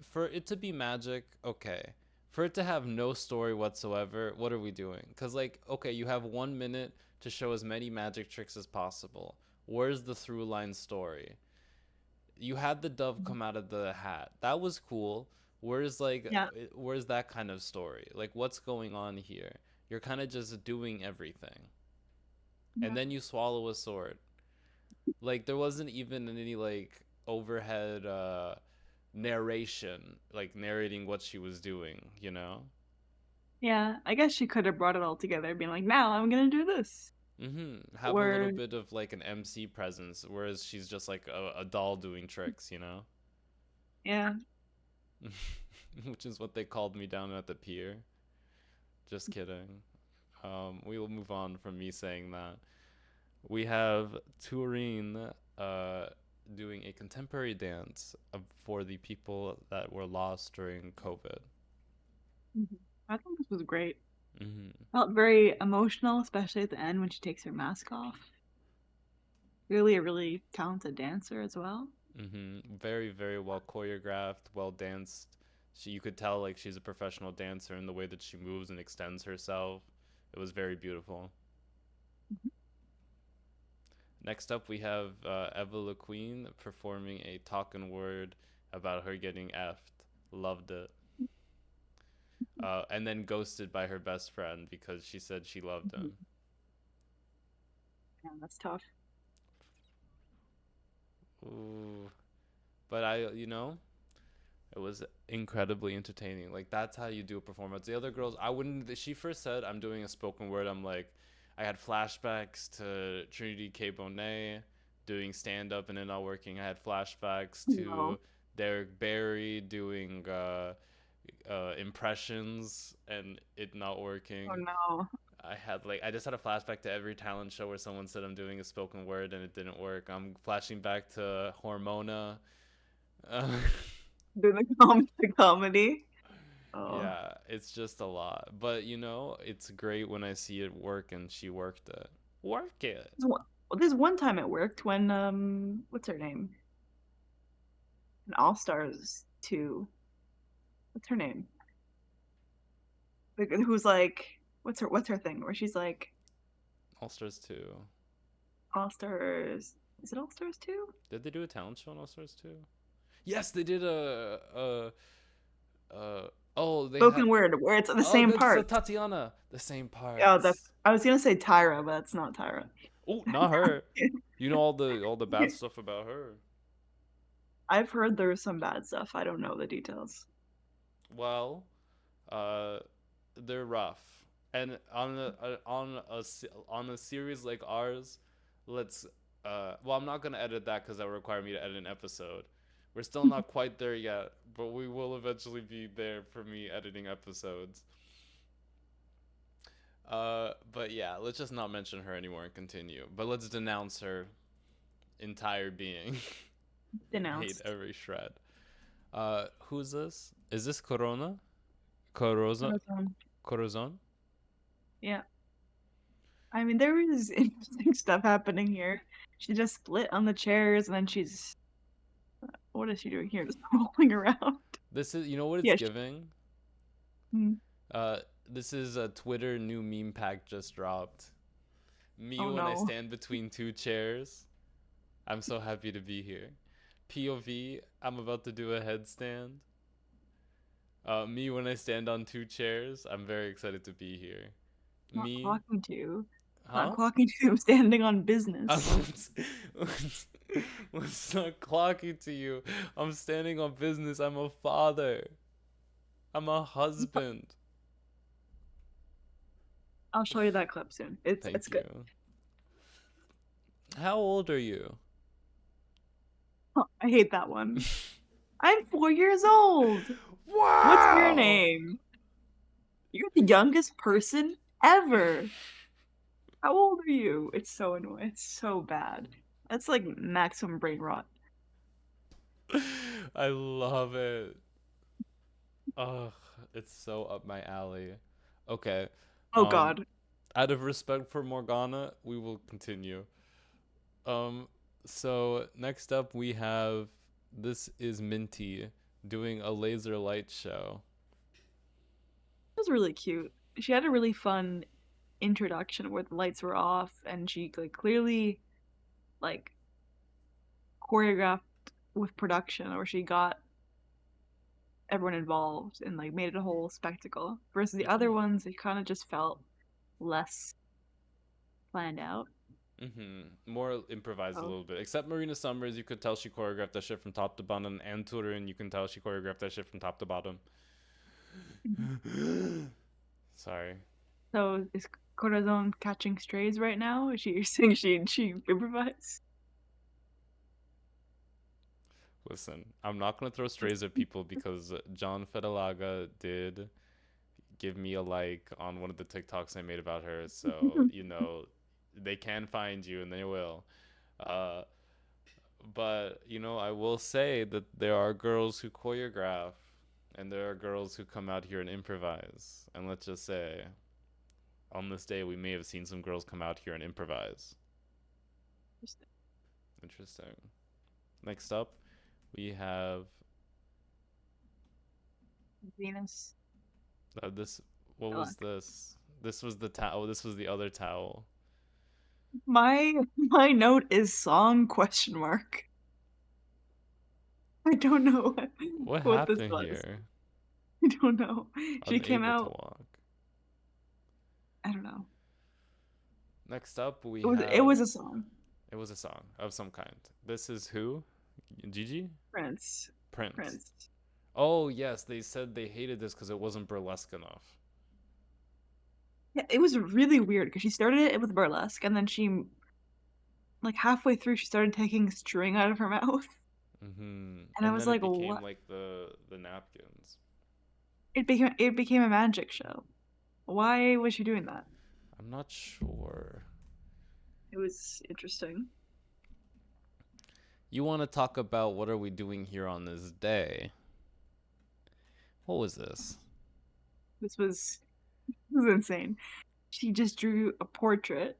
Speaker 1: For it to be magic, okay. For it to have no story whatsoever, what are we doing? Because, like, okay, you have 1 minute to show as many magic tricks as possible. Where's the through line story? You had the dove come out of the hat. That was cool.
Speaker 2: Yeah,
Speaker 1: Where's that kind of story? Like, what's going on here? You're kind of just doing everything. And
Speaker 2: yeah,
Speaker 1: then you swallow a sword. Like, there wasn't even any, like, overhead, narration, like narrating what she was doing, you know?
Speaker 2: yeah. I guess she could have brought it all together, being like, "Now I'm gonna do this,"
Speaker 1: Have a little
Speaker 2: or
Speaker 1: bit of like an MC presence, whereas she's just like a doll doing tricks, you know?
Speaker 2: yeah.
Speaker 1: Which is what they called me down at the pier. Just kidding. We will move on from me saying that. We have Turing doing a contemporary dance for the people that were lost during COVID.
Speaker 2: Mhm. I think this was great.
Speaker 1: Hmm.
Speaker 2: Felt very emotional, especially at the end when she takes her mask off. Really a really talented dancer as well.
Speaker 1: Very, very well choreographed, well danced. You could tell like she's a professional dancer in the way that she moves and extends herself. It was very beautiful. Next up, we have Eva La Queen performing a talking word about her getting effed. Loved it. And then ghosted by her best friend because she said she loved
Speaker 2: Mhm.
Speaker 1: him.
Speaker 2: Yeah, that's tough.
Speaker 1: Ooh. But it was incredibly entertaining. Like that's how you do a performance. The other girls, I wouldn't. She first said I'm doing a spoken word. I'm like, I had flashbacks to Trinity K. Bonet doing stand up and it not working. I had flashbacks
Speaker 2: No.
Speaker 1: to Derek Barry doing impressions and it not
Speaker 2: Oh
Speaker 1: working.
Speaker 2: no.
Speaker 1: I just had a flashback to every talent show where someone said I'm doing a spoken word and it didn't work. I'm flashing back to Hormona. Uh,
Speaker 2: Do the comedy. Oh.
Speaker 1: Yeah, it's just a lot. But it's great when I see it work and she worked it. Work it.
Speaker 2: There's one time it worked when what's her name? In All Stars 2. What's her name? Like, who's like what's her thing where she's like
Speaker 1: All Stars 2.
Speaker 2: All Stars, is it All Stars 2?
Speaker 1: Did they do a talent show on All Stars 2? Yes, they did uh oh, they had
Speaker 2: Spoken word where it's the
Speaker 1: oh,
Speaker 2: same
Speaker 1: that's
Speaker 2: part.
Speaker 1: Tatiana. The same
Speaker 2: Oh, that's
Speaker 1: parts.
Speaker 2: I was gonna say Tyra, but it's not Tyra.
Speaker 1: Oh, not her. You know all the bad stuff about her.
Speaker 2: I've heard there was some bad stuff. I don't know the details.
Speaker 1: Well, uh they're rough. And on a series like ours, let's well, I'm not going to edit that cuz that would require me to edit an episode. We're still not quite there yet, but we will eventually be there for me editing episodes. But yeah, let's just not mention her anymore and continue. But let's denounce her entire being. Hate
Speaker 2: Denounced.
Speaker 1: every shred. Who's this? Is this Corona? Corazon?
Speaker 2: Corazon.
Speaker 1: Corazon?
Speaker 2: Yeah. I mean, there is interesting stuff happening here. She just split on the chairs, and then she's what is she doing here? Just rolling around.
Speaker 1: This is, you know what it's
Speaker 2: Yeah.
Speaker 1: giving?
Speaker 2: Hmm.
Speaker 1: Uh, this is a Twitter new meme pack just dropped. Me
Speaker 2: Oh
Speaker 1: when I
Speaker 2: no.
Speaker 1: stand between two chairs. I'm so happy to be here. POV, I'm about to do a headstand. Me when I stand on two chairs. I'm very excited to be here.
Speaker 2: Not
Speaker 1: Me,
Speaker 2: clocking to. Not
Speaker 1: huh?
Speaker 2: clocking to. I'm standing on
Speaker 1: I'm
Speaker 2: business.
Speaker 1: What's not clocking to you? I'm standing on business. I'm a father. I'm a husband.
Speaker 2: I'll show you that clip soon. It's
Speaker 1: Thank
Speaker 2: good.
Speaker 1: you. How old are you?
Speaker 2: Oh, I hate that one. I'm 4 years old. What's your
Speaker 1: Wow!
Speaker 2: name? You're the youngest person ever. How old are you? It's so annoying. It's so bad. That's like maximum brain rot.
Speaker 1: I love it. Ugh, it's so up my alley. Okay.
Speaker 2: Oh
Speaker 1: Um,
Speaker 2: God.
Speaker 1: out of respect for Morgana, we will continue. Um, so next up we have this is Minty doing a laser light show.
Speaker 2: It was really cute. She had a really fun introduction where the lights were off and she like clearly like choreographed with production or she got everyone involved and like made it a whole spectacle. Versus the other
Speaker 1: Mhm.
Speaker 2: ones, it kind of just felt less planned out.
Speaker 1: More improvised a
Speaker 2: Oh.
Speaker 1: little bit. Except Marina Summers, you could tell she choreographed that shit from top to bottom, and Turin, you can tell she choreographed that shit from top to bottom. Sorry.
Speaker 2: So is Corazon catching strays right now? Is she saying she improvised?
Speaker 1: Listen, I'm not gonna throw strays at people because John Fedelaga did give me a like on one of the TikToks I made about her. So they can find you and they will. Uh, but I will say that there are girls who choreograph, and there are girls who come out here and improvise. And let's just say, on this day, we may have seen some girls come out here and improvise. Interesting. Next up, we have
Speaker 2: Venus.
Speaker 1: this. What
Speaker 2: Good
Speaker 1: was
Speaker 2: luck.
Speaker 1: this? This was the towel. This was the other towel.
Speaker 2: My note is song question mark. I don't know
Speaker 1: What
Speaker 2: what this
Speaker 1: happened
Speaker 2: was.
Speaker 1: here?
Speaker 2: I don't know. She came
Speaker 1: Unable to
Speaker 2: out.
Speaker 1: walk.
Speaker 2: I don't know.
Speaker 1: Next up, we
Speaker 2: It
Speaker 1: have.
Speaker 2: was a song.
Speaker 1: It was a song of some kind. This is who? Gigi?
Speaker 2: Prince.
Speaker 1: Prince.
Speaker 2: Prince.
Speaker 1: Oh, yes, they said they hated this because it wasn't burlesque enough.
Speaker 2: Yeah, it was really weird because she started it with burlesque and then she like halfway through she started taking string out of her mouth. And I
Speaker 1: And
Speaker 2: was
Speaker 1: then it
Speaker 2: like,
Speaker 1: became
Speaker 2: what?
Speaker 1: like the napkins.
Speaker 2: It became a magic show. Why was she doing that?
Speaker 1: I'm not sure.
Speaker 2: It was interesting.
Speaker 1: You want to talk about what are we doing here on this day? What was this?
Speaker 2: This was insane. She just drew a portrait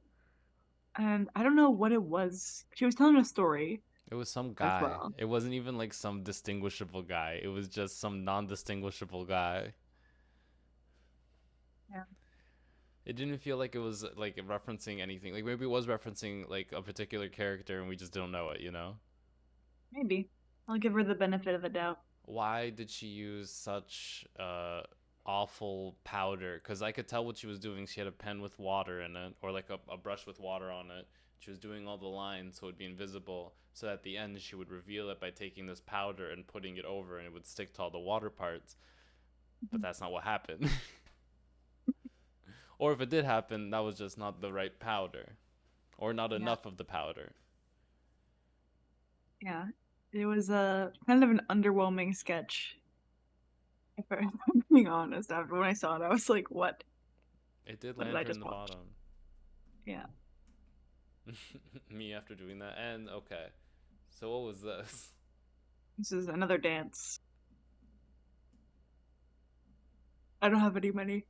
Speaker 2: and I don't know what it was. She was telling a story
Speaker 1: It was some
Speaker 2: as
Speaker 1: guy.
Speaker 2: well.
Speaker 1: It wasn't even like some distinguishable guy. It was just some non-distinguishable guy.
Speaker 2: Yeah.
Speaker 1: It didn't feel like it was like referencing anything. Like maybe it was referencing like a particular character and we just don't know it.
Speaker 2: Maybe. I'll give her the benefit of the doubt.
Speaker 1: Why did she use such awful powder? Because I could tell what she was doing. She had a pen with water in it, or like a brush with water on it. She was doing all the lines so it would be invisible. So at the end, she would reveal it by taking this powder and putting it over, and it would stick to all the water parts. But that's not what happened. Or if it did happen, that was just not the right powder, or not
Speaker 2: Yeah.
Speaker 1: enough of the powder.
Speaker 2: Yeah. It was a kind of an underwhelming sketch. If I'm being honest, after when I saw it, I was like, "What?
Speaker 1: It did
Speaker 2: What did
Speaker 1: land
Speaker 2: I
Speaker 1: her in
Speaker 2: just
Speaker 1: the
Speaker 2: watch?"
Speaker 1: bottom.
Speaker 2: Yeah.
Speaker 1: Me after doing that. And okay. So what was this?
Speaker 2: This is another dance. I don't have any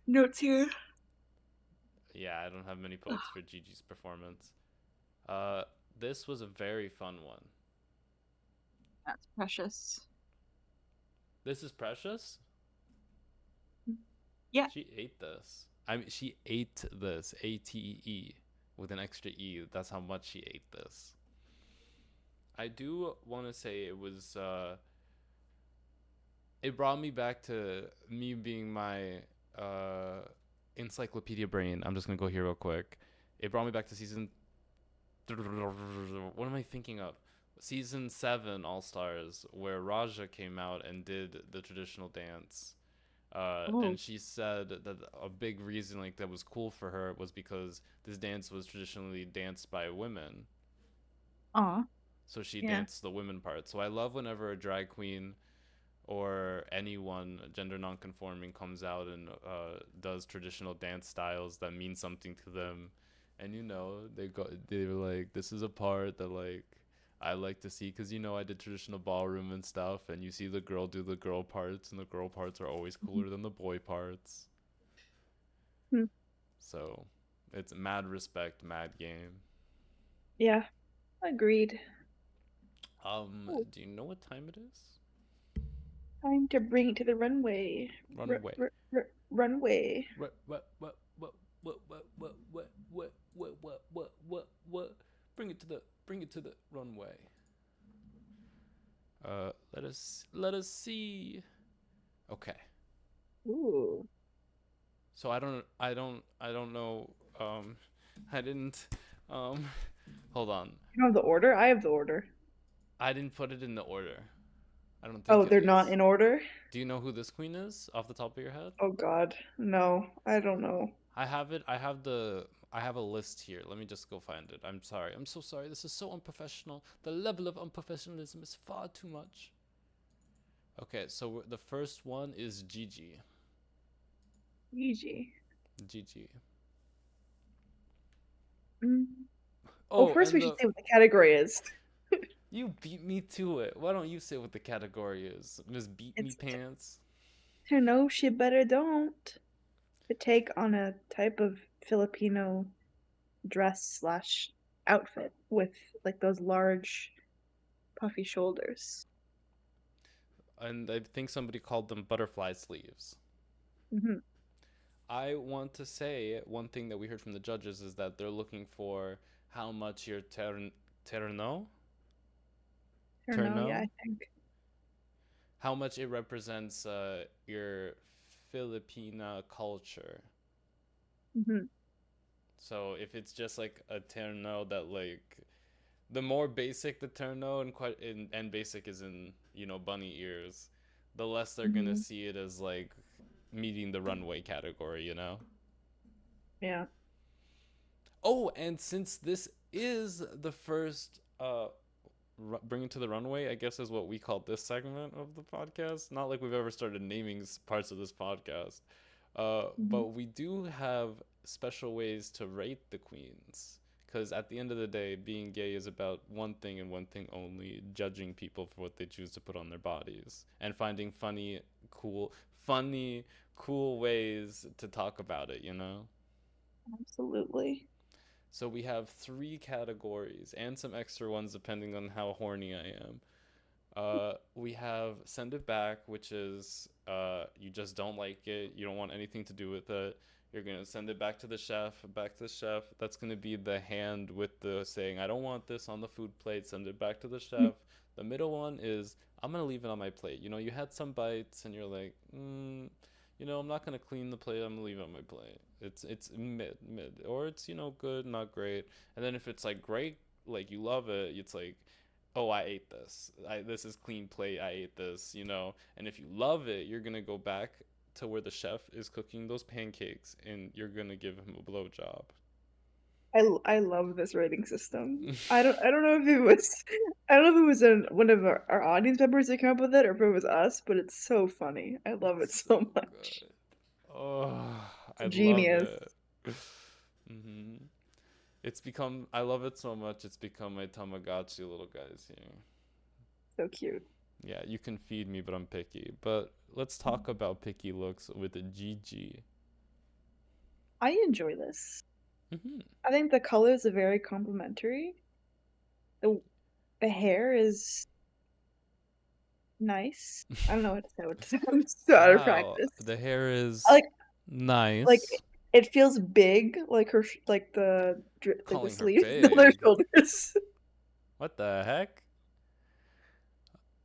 Speaker 2: notes here.
Speaker 1: Yeah, I don't have many votes for Gigi's performance. Uh, this was a very fun one.
Speaker 2: That's precious.
Speaker 1: This is Precious.
Speaker 2: Yeah.
Speaker 1: She ate this. I mean, she ate this. ATE with an extra E. That's how much she ate this. I do want to say it was. It brought me back to me being my uh, encyclopedia brain. I'm just gonna go here real quick. It brought me back to season. What am I thinking of? Season 7 All Stars, where Raja came out and did the traditional dance.
Speaker 2: Oh.
Speaker 1: And she said that a big reason like that was cool for her was because this dance was traditionally danced by women,
Speaker 2: Aw.
Speaker 1: so she
Speaker 2: Yeah.
Speaker 1: danced the women part. So I love whenever a drag queen or anyone gender nonconforming comes out and does traditional dance styles that mean something to them, and they were like, this is a part that like I like to see because I did traditional ballroom and stuff, and you see the girl do the girl parts, and the girl parts are always
Speaker 2: Mhm.
Speaker 1: cooler than the boy parts.
Speaker 2: Hmm.
Speaker 1: So it's mad respect, mad game.
Speaker 2: Yeah. Agreed. Ooh,
Speaker 1: Do you know what time it is?
Speaker 2: time to bring it to the runway.
Speaker 1: Runway.
Speaker 2: Runway.
Speaker 1: What? Bring it to the runway. Let us see. Okay.
Speaker 2: Ooh.
Speaker 1: So I don't know. I didn't. Um, hold on.
Speaker 2: You know the order? I have the order.
Speaker 1: I didn't put it in the order. I don't
Speaker 2: Oh,
Speaker 1: think it
Speaker 2: they're not
Speaker 1: is.
Speaker 2: in order?
Speaker 1: Do you know who this queen is off the top of your head?
Speaker 2: Oh God. No, I don't know.
Speaker 1: I have it. I have a list here. Let me just go find it. I'm sorry. I'm so sorry. This is so unprofessional. The level of unprofessionalism is far too much. Okay, so the first one is Gigi.
Speaker 2: Gigi.
Speaker 1: Gigi.
Speaker 2: Mm. Well,
Speaker 1: Oh,
Speaker 2: first
Speaker 1: and
Speaker 2: we should say what the category is.
Speaker 1: you beat me to it. Why don't you say what the category is, Miss Beat Me
Speaker 2: It's
Speaker 1: Pants?
Speaker 2: to know she better don't. To take on a type of Filipino dress slash outfit with like those large puffy shoulders.
Speaker 1: And I think somebody called them butterfly sleeves.
Speaker 2: Mm-hmm.
Speaker 1: I want to say one thing that we heard from the judges is that they're looking for how much your terno
Speaker 2: I don't know. Yeah, I
Speaker 1: terno
Speaker 2: think.
Speaker 1: how much it represents your Filipina culture.
Speaker 2: Mm-hmm.
Speaker 1: So if it's just like a terno that like the more basic the terno and basic is in bunny ears, the less they're gonna
Speaker 2: Mm-hmm.
Speaker 1: see it as like meeting the runway category.
Speaker 2: Yeah.
Speaker 1: Oh, and since this is the first bring it to the runway, I guess is what we call this segment of the podcast. Not like we've ever started naming parts of this podcast,
Speaker 2: Mm-hmm.
Speaker 1: but we do have special ways to rate the queens. Because at the end of the day, being gay is about one thing and one thing only: judging people for what they choose to put on their bodies and finding funny, cool ways to talk about it.
Speaker 2: Absolutely.
Speaker 1: So we have 3 categories and some extra ones depending on how horny I am. We have send it back, which is you just don't like it, you don't want anything to do with it. You're gonna send it back to the chef, back to the chef. That's gonna be the hand with the saying, I don't want this on the food plate, send it back to the chef. The middle one is I'm gonna leave it on my plate. You had some bites and you're like, I'm not gonna clean the plate, I'm gonna leave it on my plate. It's mid. Or it's, good, not great. And then if it's like great, like you love it, it's like, oh, I ate this. This is clean plate. I ate this. And if you love it, you're gonna go back to where the chef is cooking those pancakes, and you're gonna give him a blowjob.
Speaker 2: I love this rating system. I don't know if it was I don't know if it was one of our audience members that came up with it or if it was us, but it's so funny. I love it
Speaker 1: It's
Speaker 2: so
Speaker 1: so
Speaker 2: much.
Speaker 1: good. Oh, I
Speaker 2: It's
Speaker 1: love
Speaker 2: genius.
Speaker 1: it. hmm I love it so much. It's become my Tamagotchi little guys here.
Speaker 2: So cute.
Speaker 1: Yeah, you can feed me, but I'm picky. But let's talk about picky looks with a Gigi.
Speaker 2: I enjoy this.
Speaker 1: Hmm.
Speaker 2: I think the colors are very complementary. The the hair is nice. I don't know what to say. What to say. I'm so out of
Speaker 1: Wow,
Speaker 2: practice.
Speaker 1: the hair
Speaker 2: I
Speaker 1: is
Speaker 2: like
Speaker 1: nice.
Speaker 2: it feels big, like like like the
Speaker 1: Calling her
Speaker 2: sleeves on her
Speaker 1: big.
Speaker 2: shoulders.
Speaker 1: What the heck?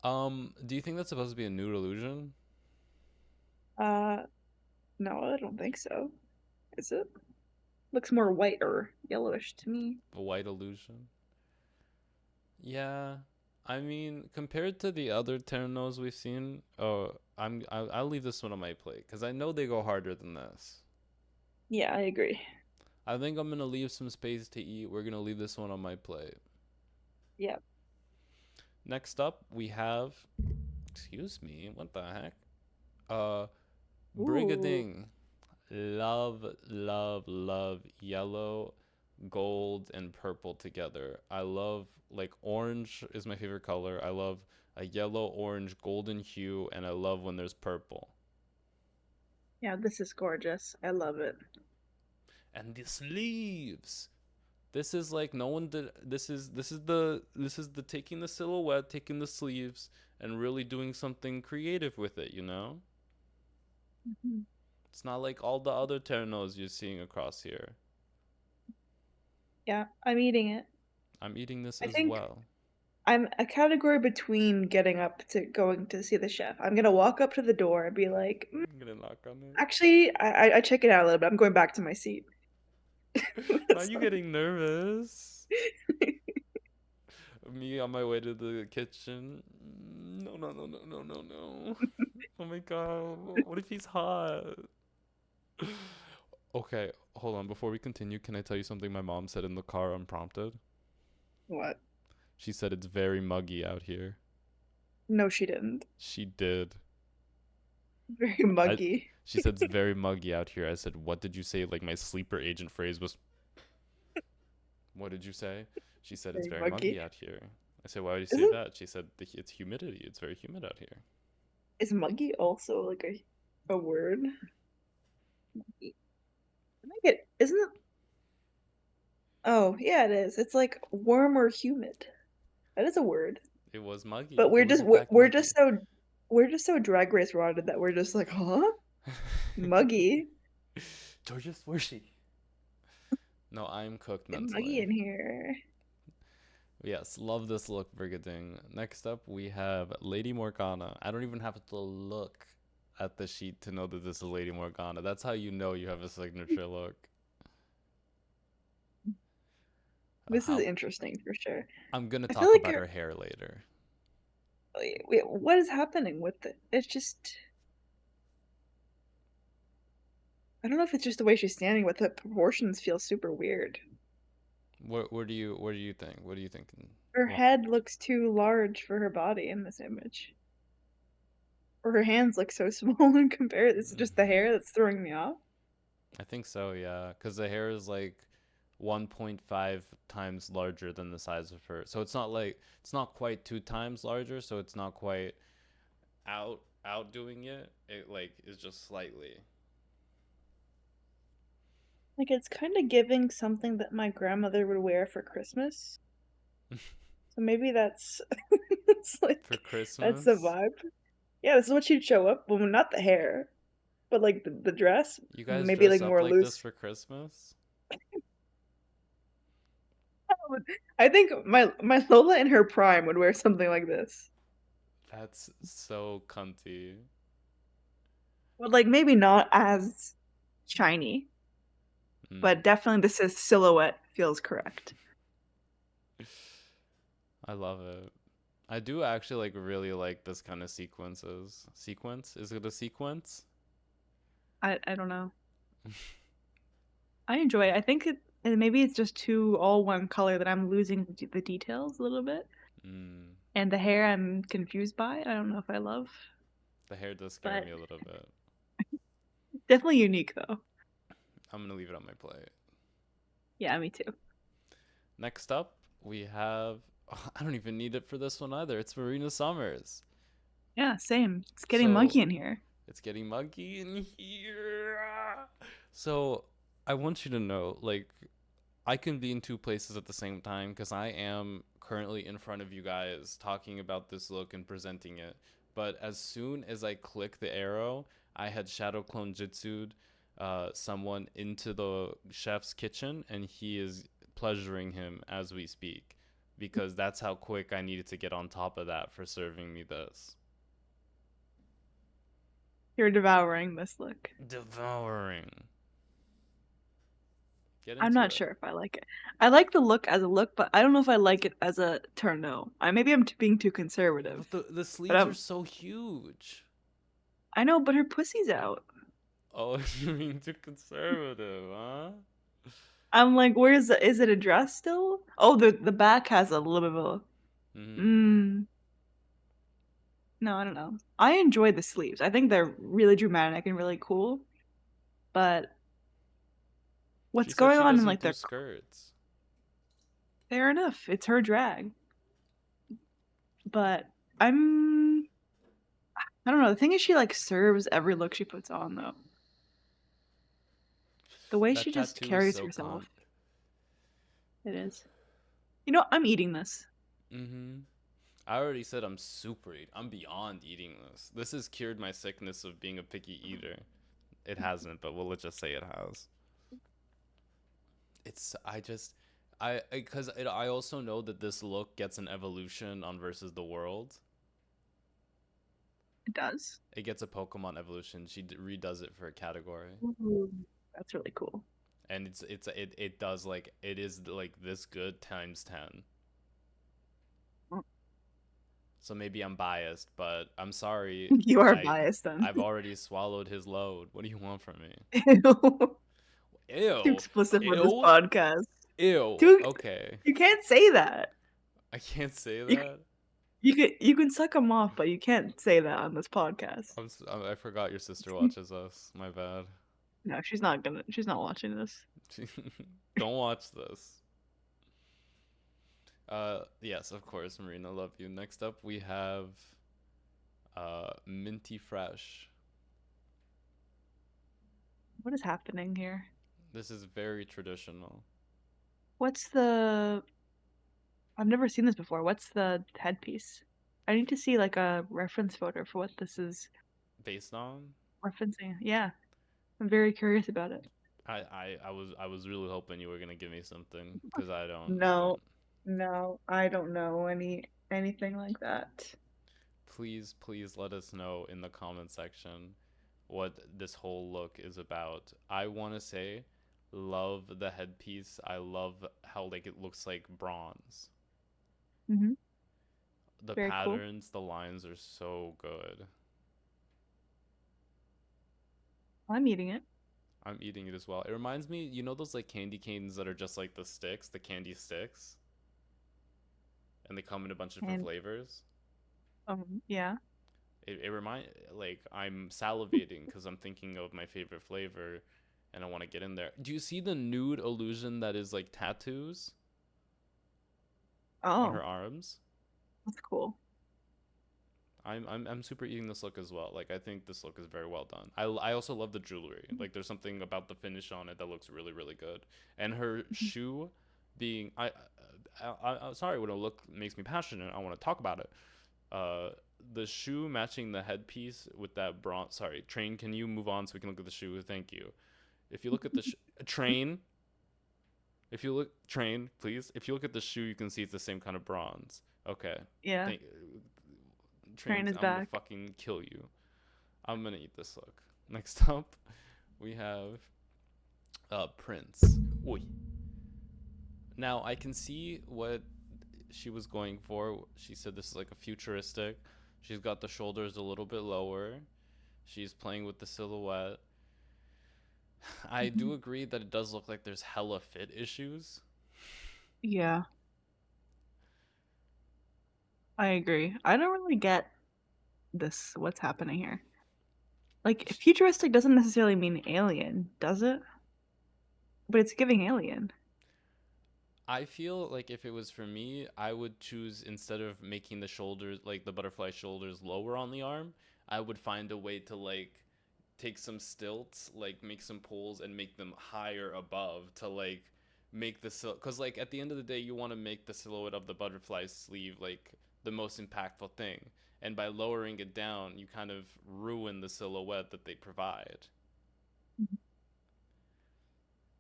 Speaker 1: Do you think that's supposed to be a nude illusion?
Speaker 2: Uh, no, I don't think so. Is it? Looks more white or yellowish to me.
Speaker 1: A white illusion? Yeah. I mean, compared to the other Terranos we've seen, I'll leave this one on my plate because I know they go harder than this.
Speaker 2: Yeah, I agree.
Speaker 1: I think I'm gonna leave some space to eat. We're gonna leave this one on my plate.
Speaker 2: Yeah.
Speaker 1: Next up, we have, excuse me, what the heck? Uh,
Speaker 2: Ooh.
Speaker 1: Brigading. Love, love, love yellow, gold, and purple together. I love, like, orange is my favorite color. I love a yellow, orange, golden hue, and I love when there's purple.
Speaker 2: Yeah, this is gorgeous. I love it.
Speaker 1: And the sleeves. This is like no one did. This is the taking the silhouette, taking the sleeves, and really doing something creative with it.
Speaker 2: Mhm.
Speaker 1: It's not like all the other ternos you're seeing across here.
Speaker 2: Yeah, I'm eating it.
Speaker 1: I'm eating this
Speaker 2: I
Speaker 1: as
Speaker 2: think
Speaker 1: well.
Speaker 2: I'm a category between getting up to going to see the chef. I'm gonna walk up to the door and be like,
Speaker 1: I'm gonna knock on it.
Speaker 2: actually, I check it out a little bit. I'm going back to my seat.
Speaker 1: Why are you
Speaker 2: So-
Speaker 1: getting nervous? Me on my way to the kitchen. No, no, no, no, no, no, no. Oh my god. What if he's hot? Okay, hold on. Before we continue, can I tell you something my mom said in the car unprompted?
Speaker 2: What?
Speaker 1: She said it's very muggy out here.
Speaker 2: No, she didn't.
Speaker 1: She did.
Speaker 2: Very
Speaker 1: I
Speaker 2: muggy.
Speaker 1: she said it's very muggy out here. I said, "What did you say?" Like my sleeper agent phrase was, "What did you say?" She said it's
Speaker 2: Very
Speaker 1: very muggy
Speaker 2: muggy.
Speaker 1: out here. I said, "Why would you say
Speaker 2: Isn't
Speaker 1: that?" She said, "It's humidity. It's very humid out here."
Speaker 2: is muggy also like a word? Muggy. I think it isn't it. Oh, yeah, it is. It's like warm or humid. That is a word.
Speaker 1: It was
Speaker 2: But
Speaker 1: muggy. It was in fact
Speaker 2: we're
Speaker 1: muggy.
Speaker 2: just so we're just so drag race rotted that we're just like, huh? Muggy.
Speaker 1: Georgia Swishy. No, I'm cooked
Speaker 2: It's muggy
Speaker 1: mentally.
Speaker 2: in here.
Speaker 1: Yes, love this look, Brigading. Next up, we have Lady Morgana. I don't even have to look at the sheet to know that this is Lady Morgana. That's how you know you have a signature look.
Speaker 2: This is
Speaker 1: How
Speaker 2: interesting for sure.
Speaker 1: I'm gonna
Speaker 2: I feel
Speaker 1: talk
Speaker 2: like
Speaker 1: about her hair later.
Speaker 2: wait, what is happening with it? It's just I don't know if it's just the way she's standing with it. Proportions feel super weird.
Speaker 1: What do you think? What are you thinking?
Speaker 2: Her
Speaker 1: Well,
Speaker 2: head looks too large for her body in this image. Or her hands look so small in comparison. Is it just the hair that's throwing me off?
Speaker 1: I think so, yeah, because the hair is like 1.5 times larger than the size of her. So it's not quite two times larger. So it's not quite outdoing it. It like is just slightly.
Speaker 2: Like it's kind of giving something that my grandmother would wear for Christmas. So maybe that's it's
Speaker 1: For
Speaker 2: like that's the
Speaker 1: Christmas.
Speaker 2: vibe. Yeah, this is what she'd show up. Well, not the hair, but like the dress,
Speaker 1: You guys
Speaker 2: maybe
Speaker 1: dress
Speaker 2: like
Speaker 1: up
Speaker 2: more
Speaker 1: like this
Speaker 2: loose.
Speaker 1: for Christmas?
Speaker 2: I think my Lola in her prime would wear something like this.
Speaker 1: That's so cunty.
Speaker 2: But like maybe not as shiny,
Speaker 1: Mm.
Speaker 2: but definitely this is silhouette feels correct.
Speaker 1: I love it. I do actually like really like this kind of sequences. Sequence? Is it a sequence?
Speaker 2: I don't know. I enjoy it. I think and maybe it's just too all one color that I'm losing the details a little bit.
Speaker 1: Mm.
Speaker 2: And the hair I'm confused by. I don't know if I love,
Speaker 1: The hair does scare
Speaker 2: but
Speaker 1: me a little bit.
Speaker 2: definitely unique though.
Speaker 1: I'm gonna leave it on my plate.
Speaker 2: Yeah, me too.
Speaker 1: Next up, we have. Oh, I don't even need it for this one either. It's Marina Summers.
Speaker 2: Yeah, same. It's getting
Speaker 1: So
Speaker 2: muggy in here.
Speaker 1: it's getting muggy in here. So I want you to know, like, I can be in two places at the same time because I am currently in front of you guys talking about this look and presenting it. But as soon as I click the arrow, I had shadow clone jitsu'd someone into the chef's kitchen, and he is pleasuring him as we speak because that's how quick I needed to get on top of that for serving me this.
Speaker 2: You're devouring this look.
Speaker 1: Devouring. Get
Speaker 2: I'm
Speaker 1: into
Speaker 2: not
Speaker 1: it.
Speaker 2: sure if I like it. I like the look as a look, but I don't know if I like it as a turn. No, maybe I'm being too conservative.
Speaker 1: But the
Speaker 2: But
Speaker 1: sleeves are so huge.
Speaker 2: I know, but her pussy's out.
Speaker 1: Oh, you're being too conservative, huh?
Speaker 2: I'm like, where's the? Is it a dress still? Oh, the back has a little bit of a.
Speaker 1: Mm-hmm.
Speaker 2: Mm, no, I don't know. I enjoy the sleeves. I think they're really dramatic and really cool. But
Speaker 1: She
Speaker 2: what's
Speaker 1: said
Speaker 2: going
Speaker 1: she
Speaker 2: on in
Speaker 1: doesn't
Speaker 2: like
Speaker 1: do
Speaker 2: their
Speaker 1: skirts.
Speaker 2: fair enough. It's her drag. But I'm I don't know. The thing is she like serves every look she puts on though. The way
Speaker 1: That
Speaker 2: she just
Speaker 1: tattoo is
Speaker 2: carries
Speaker 1: so
Speaker 2: herself.
Speaker 1: cunt.
Speaker 2: It is. You know, I'm eating this.
Speaker 1: Mm-hmm. I already said I'm super I'm beyond eating this. This has cured my sickness of being a picky eater. It hasn't, but we'll just say it has. It's I just I because I also know that this look gets an evolution on versus the world.
Speaker 2: It does.
Speaker 1: It gets a Pokemon evolution. She redoes it for a category,
Speaker 2: Ooh, that's really cool.
Speaker 1: and it does like it is like this good times 10.
Speaker 2: Well,
Speaker 1: So maybe I'm biased, but I'm sorry.
Speaker 2: you are
Speaker 1: I
Speaker 2: biased then.
Speaker 1: I've already swallowed his load. What do you want from me?
Speaker 2: Ew. Too
Speaker 1: Ew.
Speaker 2: explicit for this
Speaker 1: Ew.
Speaker 2: podcast.
Speaker 1: Ew.
Speaker 2: Too.
Speaker 1: Okay.
Speaker 2: You can't say that.
Speaker 1: I can't say
Speaker 2: You
Speaker 1: that.
Speaker 2: you can suck them off, but you can't say that on this podcast.
Speaker 1: I forgot your sister watches us. My bad.
Speaker 2: No, she's not gonna. She's not watching this.
Speaker 1: Don't watch this. Yes, of course, Marina, love you. Next up, we have Minty Fresh.
Speaker 2: What is happening here?
Speaker 1: This is very traditional.
Speaker 2: What's the? I've never seen this before. What's the headpiece? I need to see like a reference photo for what this is
Speaker 1: Based on,
Speaker 2: referencing. Yeah, I'm very curious about it.
Speaker 1: I was really hoping you were gonna give me something because I don't.
Speaker 2: No, no, I don't know anything like that.
Speaker 1: Please let us know in the comment section what this whole look is about. I want to say love the headpiece. I love how like it looks like bronze.
Speaker 2: Hmm.
Speaker 1: The
Speaker 2: Very cool.
Speaker 1: patterns, the lines are so good.
Speaker 2: I'm eating it.
Speaker 1: I'm eating it as well. It reminds me, you know those like candy canes that are just like the sticks, the candy sticks, and they come in a bunch of different
Speaker 2: And
Speaker 1: flavors.
Speaker 2: yeah.
Speaker 1: It remind like I'm salivating because I'm thinking of my favorite flavor, and I want to get in there. Do you see the nude illusion that is like tattoos on
Speaker 2: Oh,
Speaker 1: her arms?
Speaker 2: that's cool.
Speaker 1: I'm super eating this look as well. Like I think this look is very well done. I also love the jewelry. Like there's something about the finish on it that looks really really good. And her
Speaker 2: Mhm.
Speaker 1: shoe being I'm sorry when a look makes me passionate. I want to talk about it. Uh, the shoe matching the headpiece with that bronze. Sorry, train. Can you move on so we can look at the shoe? Thank you. If you look at the train, if you look train, please. If you look at the shoe, you can see it's the same kind of bronze. Okay.
Speaker 2: Yeah,
Speaker 1: Thank
Speaker 2: train
Speaker 1: trains.
Speaker 2: is
Speaker 1: I'm gonna
Speaker 2: back.
Speaker 1: fucking kill you. I'm gonna eat this look. Next up, we have Prince. Oi. Now I can see what she was going for. She said this is like a futuristic. She's got the shoulders a little bit lower. She's playing with the silhouette. I
Speaker 2: Mhm.
Speaker 1: do agree that it does look like there's hella fit issues.
Speaker 2: Yeah, I agree. I don't really get this. What's happening here? Like, futuristic doesn't necessarily mean alien, does it? But it's giving alien.
Speaker 1: I feel like if it was for me, I would choose instead of making the shoulders like the butterfly shoulders lower on the arm, I would find a way to like take some stilts, like make some pulls and make them higher above to like make the because like at the end of the day you want to make the silhouette of the butterfly sleeve like the most impactful thing, and by lowering it down you kind of ruin the silhouette that they provide.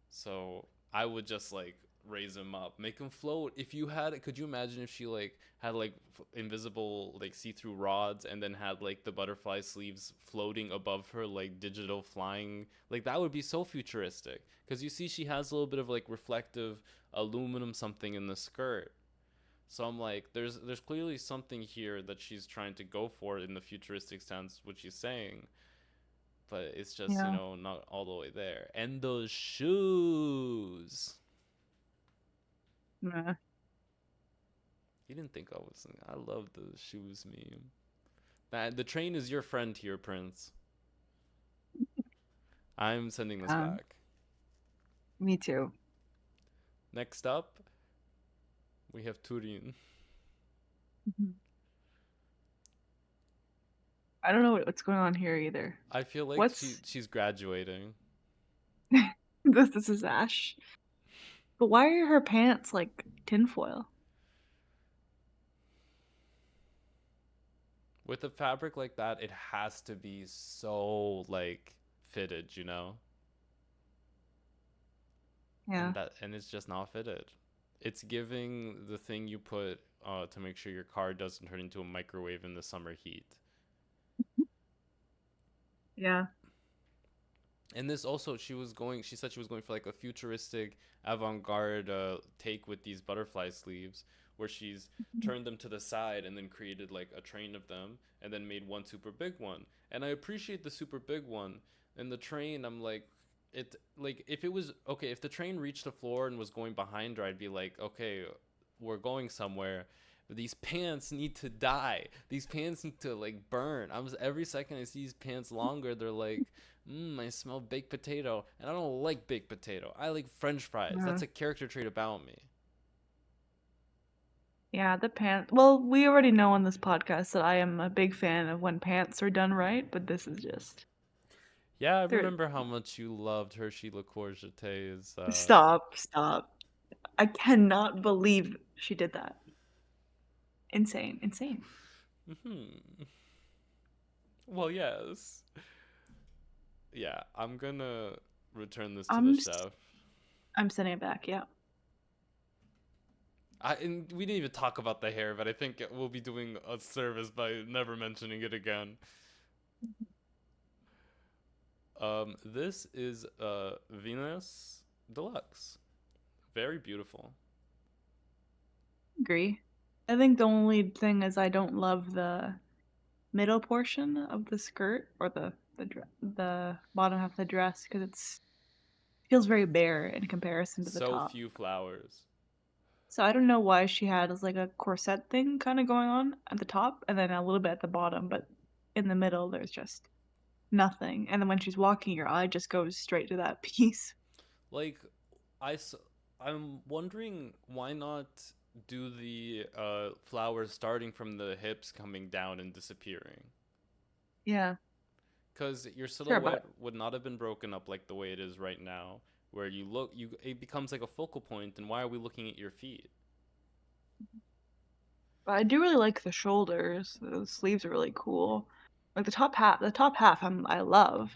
Speaker 1: So I would just like raise him up, make him float. If you had, could you imagine if she like had like invisible like see-through rods and then had like the butterfly sleeves floating above her like digital flying? Like that would be so futuristic. Because you see, she has a little bit of like reflective aluminum something in the skirt. So I'm like, there's clearly something here that she's trying to go for in the futuristic sense, what she's saying, but it's just,
Speaker 2: Yeah.
Speaker 1: not all the way there. And those shoes.
Speaker 2: Nah.
Speaker 1: You didn't think I was. I love the shoes meme. That the train is your friend here, Prince. I'm sending this
Speaker 2: Um,
Speaker 1: back.
Speaker 2: Me too.
Speaker 1: Next up, we have Turin.
Speaker 2: Mhm. I don't know what's going on here either.
Speaker 1: I feel like
Speaker 2: What's
Speaker 1: she's graduating
Speaker 2: this is Ash. But why are her pants like tinfoil?
Speaker 1: with a fabric like that. It has to be so like fitted.
Speaker 2: Yeah.
Speaker 1: And it's just not fitted. It's giving the thing you put to make sure your car doesn't turn into a microwave in the summer heat.
Speaker 2: Yeah.
Speaker 1: And this also, she said she was going for like a futuristic avant-garde take with these butterfly sleeves, where she's turned them to the side and then created like a train of them and then made one super big one. And I appreciate the super big one. And the train, I'm like, it like if it was okay, if the train reached the floor and was going behind her, I'd be like, okay, we're going somewhere. But these pants need to die. These pants need to like burn. Every second I see these pants longer, they're like, I smell baked potato, and I don't like baked potato. I like French fries.
Speaker 2: Yeah.
Speaker 1: That's a character trait about me.
Speaker 2: Yeah, the pants. Well, we already know on this podcast that I am a big fan of when pants are done right, but this is just
Speaker 1: Yeah, I
Speaker 2: they're
Speaker 1: remember how much you loved Hershey Le Courgete's.
Speaker 2: stop. I cannot believe she did that. Insane, insane.
Speaker 1: Hmm. Well, yes. Yeah, I'm gonna return this to the
Speaker 2: I'm
Speaker 1: chef.
Speaker 2: I'm sending it back. Yeah.
Speaker 1: And we didn't even talk about the hair, but I think we'll be doing a service by never mentioning it again. This is Venus Deluxe. Very beautiful.
Speaker 2: Agree. I think the only thing is I don't love the middle portion of the skirt or the bottom half of the dress because it's feels very bare in comparison to the
Speaker 1: So
Speaker 2: top.
Speaker 1: few flowers.
Speaker 2: So I don't know why she had as like a corset thing kind of going on at the top and then a little bit at the bottom, but in the middle there's just nothing. And then when she's walking, your eye just goes straight to that piece.
Speaker 1: Like, I, s- I'm wondering why not do the flowers starting from the hips coming down and disappearing?
Speaker 2: Yeah,
Speaker 1: Because your
Speaker 2: sure,
Speaker 1: silhouette would not have been broken up like the way it is right now, where it becomes like a focal point, and why are we looking at your feet?
Speaker 2: but I do really like the shoulders. The sleeves are really cool. Like the top half I love,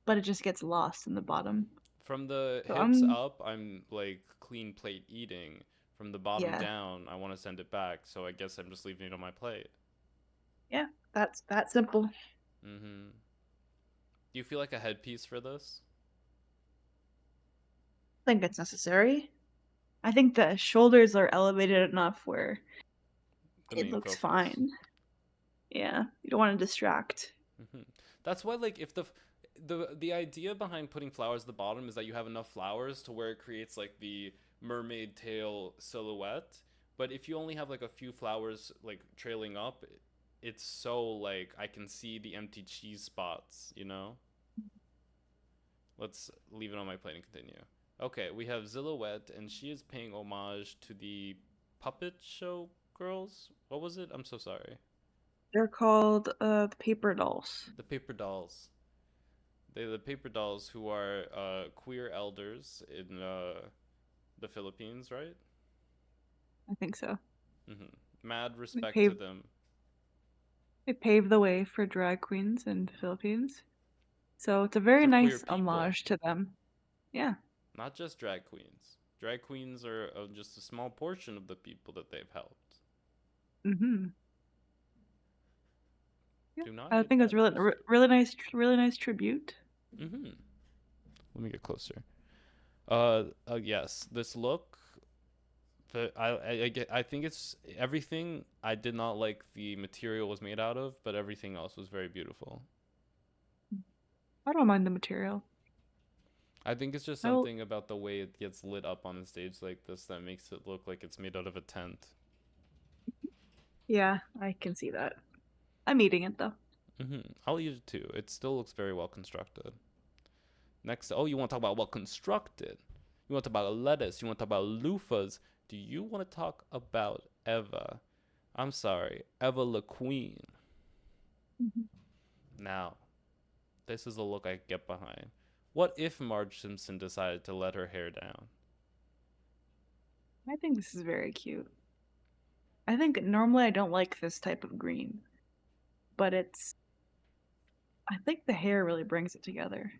Speaker 2: but it just gets lost in the bottom.
Speaker 1: From the
Speaker 2: So
Speaker 1: hips up, I'm like clean plate eating. From the bottom
Speaker 2: yeah,
Speaker 1: down, I want to send it back, so I guess I'm just leaving it on my plate.
Speaker 2: yeah, that's that simple.
Speaker 1: Mm-hmm. Do you feel like a headpiece for this?
Speaker 2: I think it's necessary. I think the shoulders are elevated enough where
Speaker 1: The
Speaker 2: it
Speaker 1: main
Speaker 2: looks
Speaker 1: focus.
Speaker 2: fine. Yeah, you don't want to distract.
Speaker 1: Hmm. That's why, like, if the idea behind putting flowers at the bottom is that you have enough flowers to where it creates like the mermaid tail silhouette. But if you only have like a few flowers like trailing up, it's so like I can see the empty cheese spots. Let's leave it on my plate and continue. Okay, we have Xilouhette, and she is paying homage to the puppet show girls. What was it? I'm so sorry.
Speaker 2: They're called the paper dolls.
Speaker 1: The paper dolls. They're the paper dolls who are queer elders in the Philippines, right?
Speaker 2: I think so.
Speaker 1: Mad
Speaker 2: They
Speaker 1: respect to
Speaker 2: paved
Speaker 1: them.
Speaker 2: they paved the way for drag queens in the Philippines. So it's a very
Speaker 1: For queer
Speaker 2: nice
Speaker 1: people,
Speaker 2: homage to them. Yeah.
Speaker 1: not just drag queens. Drag queens are just a small portion of the people that they've helped.
Speaker 2: Mhm. Yeah.
Speaker 1: Do not
Speaker 2: I
Speaker 1: get
Speaker 2: think it's
Speaker 1: that
Speaker 2: really
Speaker 1: twisted.
Speaker 2: really nice tribute.
Speaker 1: Mm-hmm. Let me get closer. Yes, this look. I think it's everything. I did not like the material was made out of, but everything else was very beautiful.
Speaker 2: I don't mind the material.
Speaker 1: I think it's just
Speaker 2: I will,
Speaker 1: something about the way it gets lit up on a stage like this that makes it look like it's made out of a tent.
Speaker 2: yeah, I can see that. I'm eating it though.
Speaker 1: I'll use it too. It still looks very well constructed. Next, oh, you want to talk about well constructed? You want to talk about lettuce? You want to talk about loofahs? Do you want to talk about Eva? I'm sorry, Eva La Queen.
Speaker 2: Mhm.
Speaker 1: Now, this is a look I get behind. What if Marge Simpson decided to let her hair down?
Speaker 2: I think this is very cute. I think normally I don't like this type of green, but I think the hair really brings it together.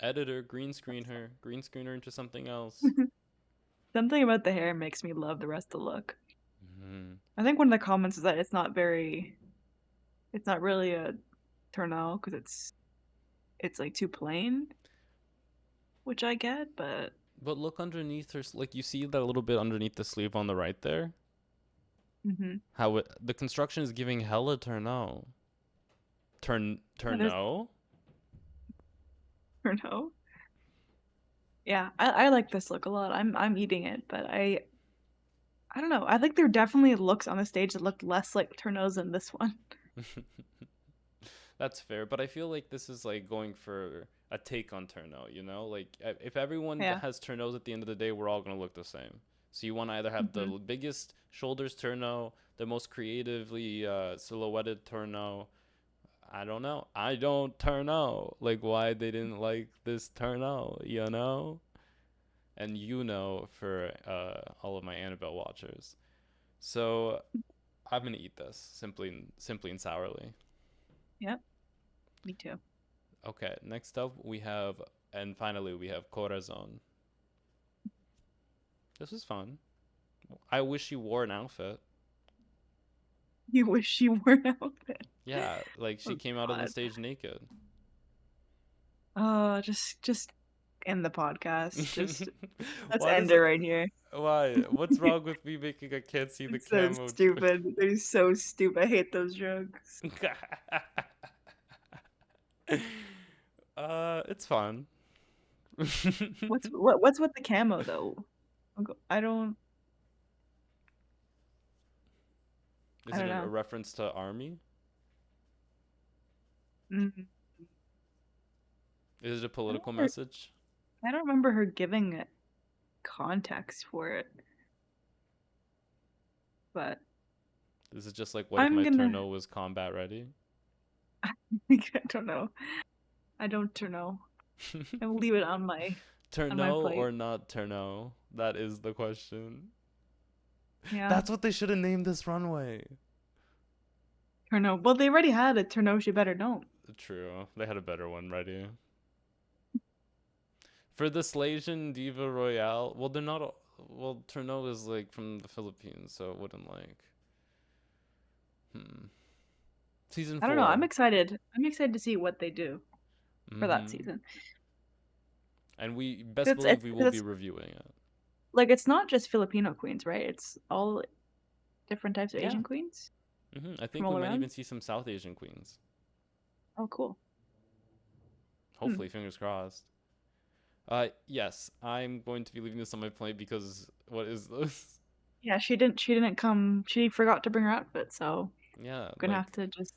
Speaker 1: Editor, green screen her into something else.
Speaker 2: Something about the hair makes me love the rest of the look.
Speaker 1: Mm-hmm.
Speaker 2: I think one of the comments is that it's not really a turn out because it's like too plain, which I get, but
Speaker 1: But look underneath her, like you see that little bit underneath the sleeve on the right there.
Speaker 2: mm-hmm.
Speaker 1: How the construction is giving hella turno.
Speaker 2: Yeah, there's
Speaker 1: Turno.
Speaker 2: turn out. Yeah, I like this look a lot. I'm eating it, but I don't know. I think there definitely looks on the stage that looked less like Turnos than this one.
Speaker 1: That's fair, but I feel like this is like going for a take on turno. You know, like if everyone
Speaker 2: Yeah.
Speaker 1: has turnos at the end of the day, we're all gonna look the same. So you want to either have the
Speaker 2: hmm
Speaker 1: biggest shoulders turno, the most creatively silhouetted turno. I don't know. I don't turno. Like why they didn't like this turno, you know? And you know for all of my Annabelle watchers. So I'm gonna eat this simply and sourly.
Speaker 2: Yep. Me too.
Speaker 1: Okay, next up we have, and finally we have corazon. This was fun. I wish you wore an outfit.
Speaker 2: You wish she wore an outfit.
Speaker 1: Yeah, like she
Speaker 2: Oh
Speaker 1: came out on the
Speaker 2: God.
Speaker 1: stage naked.
Speaker 2: Just end the podcast. Just let's
Speaker 1: Why
Speaker 2: end
Speaker 1: does
Speaker 2: it
Speaker 1: it?
Speaker 2: right here.
Speaker 1: Why? What's wrong with me making I can't see the
Speaker 2: It's so
Speaker 1: camo joke?
Speaker 2: stupid. They're so stupid. I hate those jokes.
Speaker 1: It's fun.
Speaker 2: What's with the camo though? I don't I
Speaker 1: Is it
Speaker 2: don't
Speaker 1: a
Speaker 2: know.
Speaker 1: reference to army?
Speaker 2: Mm.
Speaker 1: Is it a
Speaker 2: I don't
Speaker 1: political
Speaker 2: remember.
Speaker 1: message?
Speaker 2: I don't remember her giving context for it, but
Speaker 1: Is it just like what if
Speaker 2: I'm
Speaker 1: my
Speaker 2: gonna.
Speaker 1: turno was combat ready?
Speaker 2: I don't know. I don't know. I will leave it on my
Speaker 1: Turno
Speaker 2: plate.
Speaker 1: or not turno? That is the question.
Speaker 2: Yeah,
Speaker 1: That's what they should have named this runway.
Speaker 2: Turno. Well, they already had a Turno. She better don't.
Speaker 1: True. They had a better one ready. For the Slasian Diva Royale, well, they're not. Well, Turno is like from the Philippines, so it wouldn't like. Hmm. Season
Speaker 2: I don't know. I'm
Speaker 1: 4.
Speaker 2: excited. I'm excited to see what they do for that
Speaker 1: Mm-hmm.
Speaker 2: season.
Speaker 1: And we best
Speaker 2: It's
Speaker 1: believe we will be
Speaker 2: it's
Speaker 1: reviewing it.
Speaker 2: like it's not just Filipino queens, right? It's all different types of
Speaker 1: Yeah.
Speaker 2: Asian queens
Speaker 1: I
Speaker 2: from
Speaker 1: think we
Speaker 2: all
Speaker 1: might
Speaker 2: around.
Speaker 1: even see some South Asian queens.
Speaker 2: Oh, cool. Hmm.
Speaker 1: Hopefully, fingers crossed. Yes, I'm going to be leaving this on my plate because what is this?
Speaker 2: Yeah, she didn't. She didn't come. She forgot to bring her outfit, so
Speaker 1: Yeah,
Speaker 2: we're gonna
Speaker 1: like
Speaker 2: have to just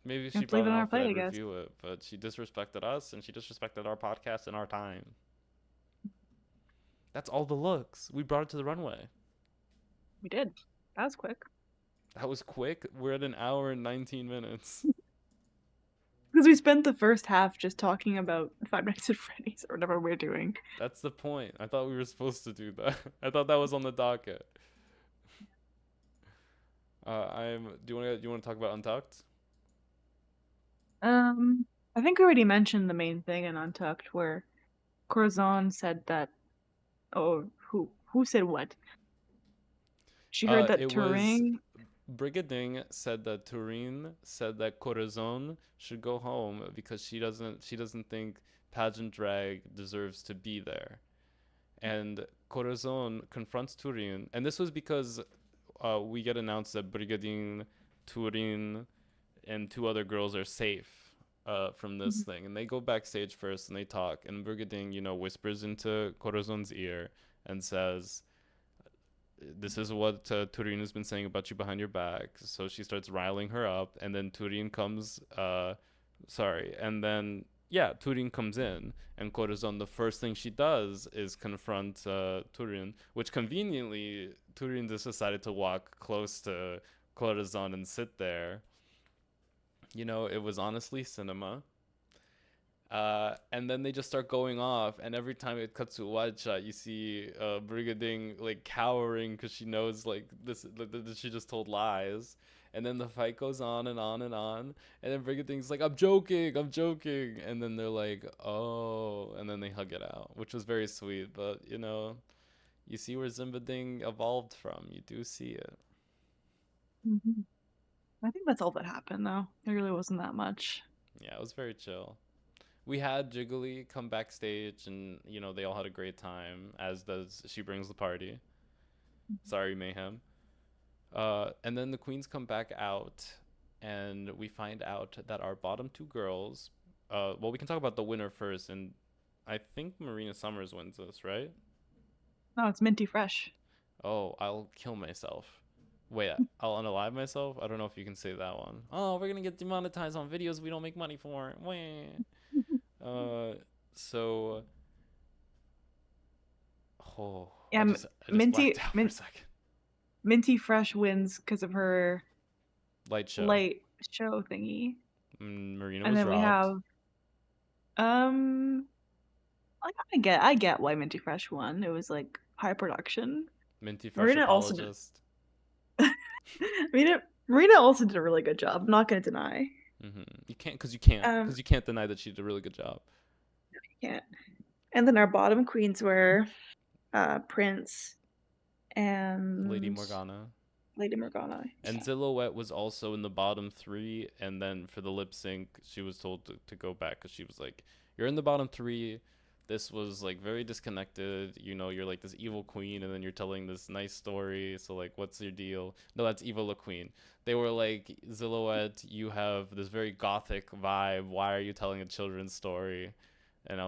Speaker 1: maybe if she
Speaker 2: have to leave
Speaker 1: brought
Speaker 2: it
Speaker 1: an
Speaker 2: on our
Speaker 1: outfit,
Speaker 2: plate, I
Speaker 1: I'd
Speaker 2: guess.
Speaker 1: review it, but she disrespected us and she disrespected our podcast and our time. That's all the looks. We brought it to the runway.
Speaker 2: We did. That was quick.
Speaker 1: That was quick. We're at an hour and 19 minutes.
Speaker 2: Because we spent the first half just talking about Five Nights at Freddy's or whatever we're doing.
Speaker 1: That's the point. I thought we were supposed to do that. I thought that was on the docket. I'm. Do you want to talk about Untucked?
Speaker 2: Um, I think I already mentioned the main thing in Untucked where Corazon said that. Oh, who said what? She heard that
Speaker 1: It was
Speaker 2: Turing.
Speaker 1: Brigading said that Turin said that Corazon should go home because she doesn't think pageant drag deserves to be there. And Corazon confronts Turin, and this was because we get announced that Brigadine, Turin, and two other girls are safe from this
Speaker 2: Mhm.
Speaker 1: thing. And they go backstage first and they talk. And Brigadine, whispers into Corazon's ear and says, "This is what Turin has been saying about you behind your back." So she starts riling her up, and then Turin comes. Sorry, and then yeah, Turin comes in, and Corazon. The first thing she does is confront Turin, which conveniently Turin just decided to walk close to Corazon and sit there. It was honestly cinema. And then they just start going off, and every time it cuts to a wide shot, you see Brigading like cowering because she knows like this that she just told lies. And then the fight goes on and on and on, and then Brigading's like, I'm joking," and then they're like, "Oh," and then they hug it out, which was very sweet. But you see where Zimbading evolved from. You do see it.
Speaker 2: Mhm. I think that's all that happened, though. There really wasn't that much.
Speaker 1: Yeah, it was very chill. We had Jiggly come backstage, and they all had a great time, as does She Brings the Party. Sorry, Mayhem. And then the queens come back out, and we find out that our bottom two girls. Well, we can talk about the winner first, and I think Marina Summers wins this, right?
Speaker 2: No, it's minty fresh.
Speaker 1: Oh, I'll kill myself. Wait, I'll unalive myself? I don't know if you can say that one. Oh, we're gonna get demonetized on videos we don't make money for. Wah. Uh, so oh,
Speaker 2: Yeah,
Speaker 1: I just blacked out for a second.
Speaker 2: minty fresh wins because of her
Speaker 1: Light show.
Speaker 2: light show thingy,
Speaker 1: Marina
Speaker 2: and
Speaker 1: was
Speaker 2: then we
Speaker 1: robbed.
Speaker 2: have um. Like I get why minty fresh won. It was like high production.
Speaker 1: Minty fresh
Speaker 2: Marina also did.
Speaker 1: apologist.
Speaker 2: Marina also did a really good job. I'm not gonna deny.
Speaker 1: You can't, cause you can't,
Speaker 2: Um,
Speaker 1: cause you can't deny that she did a really good job.
Speaker 2: yeah. And then our bottom queens were Prince
Speaker 1: Lady
Speaker 2: and
Speaker 1: Morgana.
Speaker 2: Lady Morgana.
Speaker 1: And Xilouhette was also in the bottom three, and then for the lip sync, she was told to go back because she was like, "You're in the bottom three. This was like very disconnected. You're like this evil queen, and then you're telling this nice story. So like, what's your deal?" No, that's Evil La Queen. They were like, "Xilouhette, you have this very gothic vibe. Why are you telling a children's story?" And I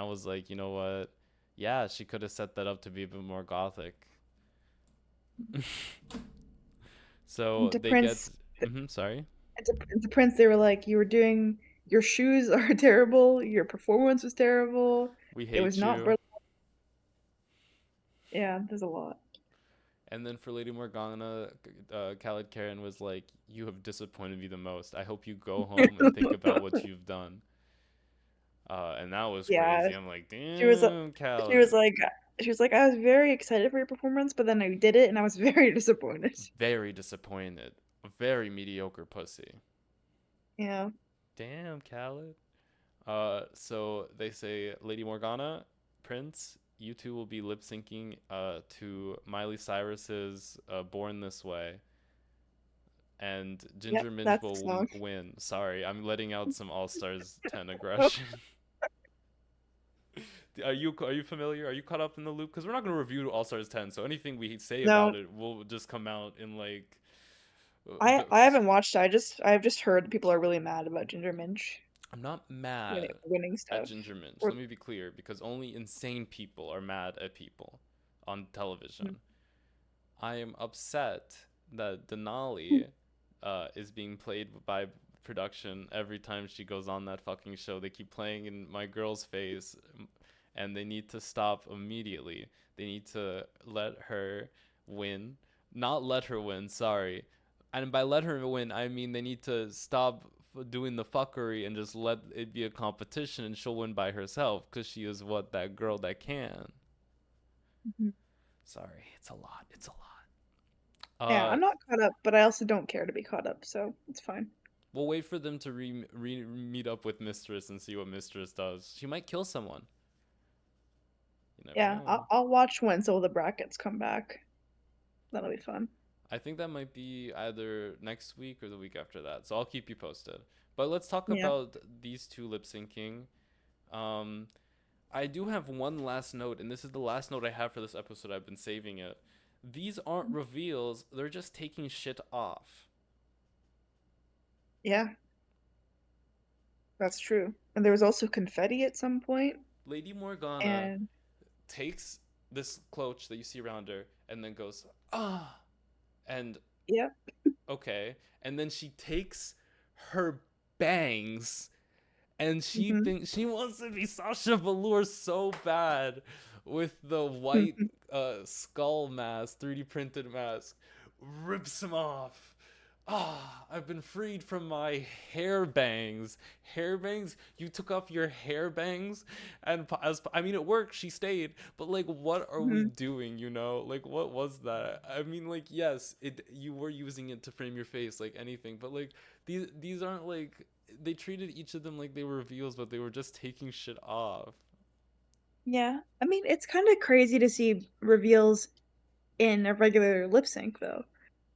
Speaker 1: was like, you know what? Yeah, she could have set that up to be a bit more gothic.
Speaker 2: And
Speaker 1: So
Speaker 2: to
Speaker 1: they get.
Speaker 2: Prince,
Speaker 1: Sorry.
Speaker 2: and to Prince, they were like, "You were doing your shoes are terrible. Your performance was terrible.
Speaker 1: We
Speaker 2: It was
Speaker 1: hate
Speaker 2: not
Speaker 1: you.
Speaker 2: bur-" Yeah, there's a lot.
Speaker 1: And then for Lady Morgana, Khaled Karen was like, "You have disappointed me the most. I hope you go home and think about what you've done." And that was
Speaker 2: Yeah,
Speaker 1: crazy. I'm like,
Speaker 2: she was
Speaker 1: "Damn,
Speaker 2: she was
Speaker 1: Khaled."
Speaker 2: like she was like, "I was very excited for your performance, but then I did it and I was very disappointed."
Speaker 1: Very disappointed. A very mediocre pussy.
Speaker 2: Yeah.
Speaker 1: Damn, Khaled. So they say, Lady Morgana, Prince, you two will be lip syncing to Miley Cyrus's "Born This Way," and
Speaker 2: Yep,
Speaker 1: Ginger Minj
Speaker 2: that's the
Speaker 1: will
Speaker 2: song.
Speaker 1: win. Sorry, I'm letting out some All Stars 10 aggression. Are you familiar? Are you caught up in the loop? Because we're not going to review All Stars 10, so anything we say about
Speaker 2: No,
Speaker 1: it will just come out in like.
Speaker 2: I haven't watched it. I've just heard that people are really mad about Ginger Minj
Speaker 1: I'm not mad
Speaker 2: winning
Speaker 1: at
Speaker 2: stuff.
Speaker 1: Ginger Minch.
Speaker 2: Or
Speaker 1: Let me be clear, because only insane people are mad at people on television. I am upset that Denali is being played by production every time she goes on that fucking show. They keep playing in my girl's face, and they need to stop immediately. They need to let her win. Not let her win, sorry. And by let her win, I mean they need to stop doing the fuckery and just let it be a competition, and she'll win by herself because she is what, that girl that can.
Speaker 2: Mhm.
Speaker 1: Sorry, it's a lot. It's a lot.
Speaker 2: Yeah, I'm not caught up, but I also don't care to be caught up, so it's fine.
Speaker 1: We'll wait for them to meet up with Mistress and see what Mistress does. She might kill someone. You never
Speaker 2: Yeah,
Speaker 1: know.
Speaker 2: I'll watch when some of the brackets come back. That'll be fun.
Speaker 1: I think that might be either next week or the week after that. So I'll keep you posted. But let's talk
Speaker 2: Yeah.
Speaker 1: about these two lip syncing. Um, I do have one last note, and this is the last note I have for this episode. I've been saving it. These aren't reveals, they're just taking shit off.
Speaker 2: Yeah, that's true. And there was also confetti at some point,
Speaker 1: Lady Morgana
Speaker 2: and
Speaker 1: takes this cloche that you see around her and then goes, ah, and
Speaker 2: yeah.
Speaker 1: okay. And then she takes her bangs and she
Speaker 2: Hmm.
Speaker 1: thinks she wants to be Sasha Velour so bad with the white skull mask, 3D printed mask, rips him off. Ah, I've been freed from my hair bangs. Hair bangs? You took off your hair bangs, and as I mean, it worked. She stayed, but like, what are we
Speaker 2: Hmm.
Speaker 1: doing? You know, like, what was that? I mean, like, yes, it. You were using it to frame your face, like anything, but like, these aren't like, they treated each of them like they were reveals, but they were just taking shit off.
Speaker 2: Yeah. I mean, it's kind of crazy to see reveals in a regular lip sync though,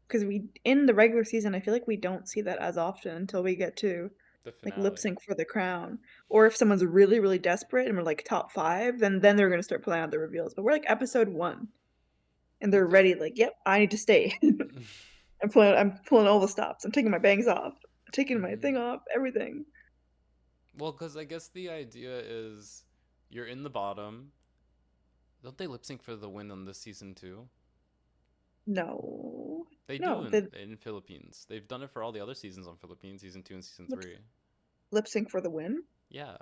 Speaker 2: because we in the regular season, I feel like we don't see that as often until we get to
Speaker 1: The
Speaker 2: like lip
Speaker 1: finale.
Speaker 2: sync for the crown. Or if someone's really, really desperate and we're like top five, then they're gonna start pulling out the reveals. But we're like episode one, and they're
Speaker 1: The
Speaker 2: ready. Like, yep, I need to stay. I'm pulling all the stops. I'm taking my bangs off. I'm taking my
Speaker 1: Mhm.
Speaker 2: thing off. Everything.
Speaker 1: Well, because I guess the idea is you're in the bottom. Don't they lip sync for the win on this season too?
Speaker 2: No,
Speaker 1: They do
Speaker 2: no. The
Speaker 1: in Philippines. They've done it for all the other seasons on Philippines, season 2 and season
Speaker 2: lip
Speaker 1: 3.
Speaker 2: lip sync for the win.
Speaker 1: Yeah.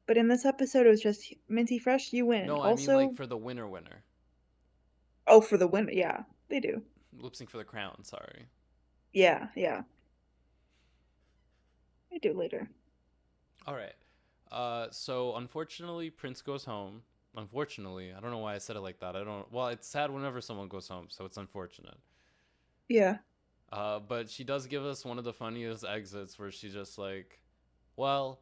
Speaker 2: But in this episode, it was just Minty Fresh. You win.
Speaker 1: No, I mean like
Speaker 2: Also,
Speaker 1: for the winner.
Speaker 2: oh, for the win. Yeah, they do.
Speaker 1: Lip sync for the crown, sorry.
Speaker 2: Yeah, yeah, they do later.
Speaker 1: All right. So unfortunately, Prince goes home. Unfortunately, I don't know why I said it like that. I don't. Well, it's sad whenever someone goes home, so it's unfortunate.
Speaker 2: Yeah.
Speaker 1: But she does give us one of the funniest exits where she's just like, well,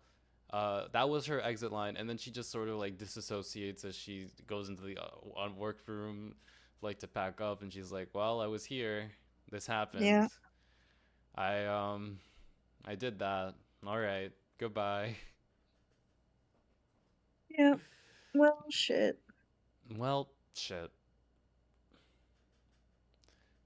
Speaker 1: that was her exit line, and then she just sort of like disassociates as she goes into the workroom, like to pack up, and she's like, well, I was here. This happened.
Speaker 2: Yeah.
Speaker 1: I I did that. All right. Goodbye.
Speaker 2: Yeah. Well, shit.
Speaker 1: Well, shit.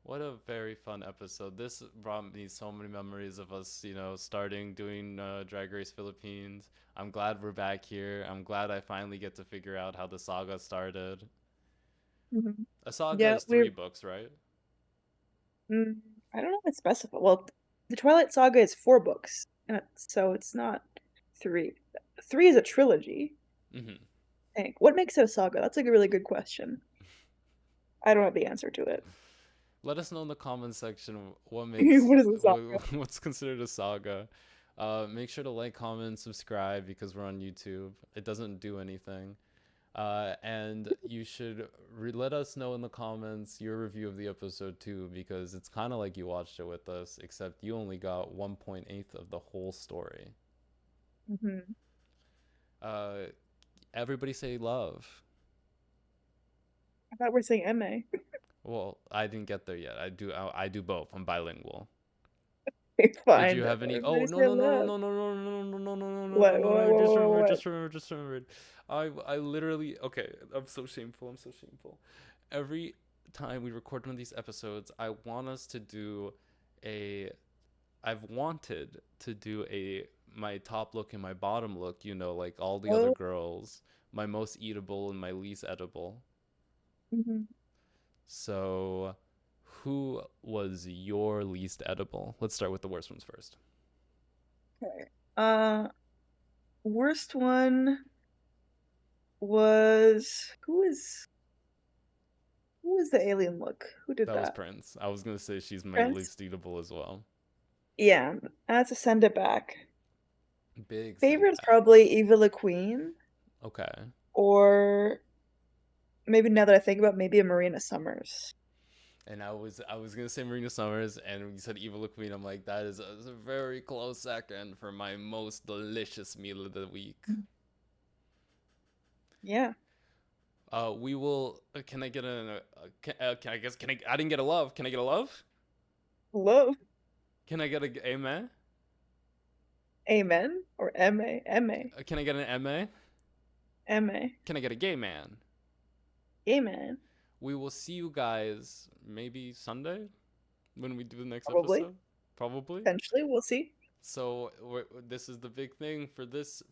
Speaker 1: What a very fun episode. This brought me so many memories of us, starting doing Drag Race Philippines. I'm glad we're back here. I'm glad I finally get to figure out how the saga started.
Speaker 2: Mhm.
Speaker 1: A saga
Speaker 2: Yeah,
Speaker 1: is
Speaker 2: we're.
Speaker 1: 3 books, right?
Speaker 2: Mm, I don't know what specify. Well, the Twilight Saga is 4 books, so it's not three. Three is a trilogy.
Speaker 1: Mm-hmm.
Speaker 2: I think. What makes it a saga? That's like a really good question. I don't have the answer to it.
Speaker 1: Let us know in the comments section what makes
Speaker 2: What is a saga?
Speaker 1: what's considered a saga. Make sure to like, comment, subscribe because we're on YouTube. It doesn't do anything. And you should let us know in the comments your review of the episode too, because it's kind of like you watched it with us, except you only got 1.8 of the whole story.
Speaker 2: Hmm.
Speaker 1: Uh, Everybody say love.
Speaker 2: I thought we were saying MA.
Speaker 1: Well, I didn't get there yet. I do both. I'm bilingual.
Speaker 2: Okay,
Speaker 1: Did you
Speaker 2: fine.
Speaker 1: have any? Oh,
Speaker 2: Everybody
Speaker 1: no,
Speaker 2: say
Speaker 1: no, no,
Speaker 2: love.
Speaker 1: no, no, no, no, no, no, no, no, no,
Speaker 2: What?
Speaker 1: no, no,
Speaker 2: What?
Speaker 1: no.
Speaker 2: What?
Speaker 1: Just
Speaker 2: What?
Speaker 1: remember,
Speaker 2: What?
Speaker 1: just remember, just remembered. I literally. Okay, I'm so shameful. I'm so shameful. Every time we record one of these episodes, I want us to do a. I've wanted to do a my top look and my bottom look. Like all the other
Speaker 2: Oh.
Speaker 1: girls. My most eatable and my least edible.
Speaker 2: Hmm.
Speaker 1: So, who was your least edible? Let's start with the worst ones first.
Speaker 2: Okay. Worst one was who was the alien look? Who did
Speaker 1: That was
Speaker 2: that?
Speaker 1: Prince. I was gonna say she's my
Speaker 2: Prince?
Speaker 1: least eatable as well.
Speaker 2: Yeah, I have to send it back.
Speaker 1: Big send
Speaker 2: Favorite's
Speaker 1: back.
Speaker 2: probably Eva the Queen,
Speaker 1: Okay.
Speaker 2: or maybe now that I think about it, maybe a Marina Summers.
Speaker 1: And I was gonna say Marina Summers, and when you said Evil Queen, I'm like, that is a very close second for my most delicious meal of the week.
Speaker 2: Yeah.
Speaker 1: We will. Can I get can I guess? Can I? I didn't get a love. Can I get a love?
Speaker 2: Love.
Speaker 1: Can I get a amen?
Speaker 2: Amen or M-A? M-A.
Speaker 1: Can I get an ma?
Speaker 2: M-A.
Speaker 1: Can I get a gay man?
Speaker 2: Amen.
Speaker 1: We will see you guys maybe Sunday when we do the next
Speaker 2: Probably.
Speaker 1: episode. Probably.
Speaker 2: Potentially. We'll see.
Speaker 1: So this is the big thing for this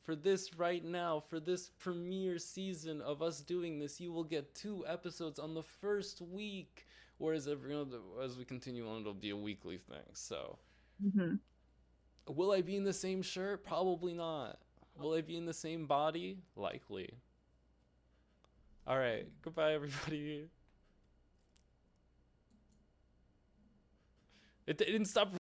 Speaker 1: right now, for this premiere season of us doing this. You will get 2 episodes on the first week, whereas as we continue on, it'll be a weekly thing. So,
Speaker 2: Mm-hmm.
Speaker 1: will I be in the same shirt? Probably not. Will I be in the same body? Likely. All right. Goodbye, everybody. It didn't stop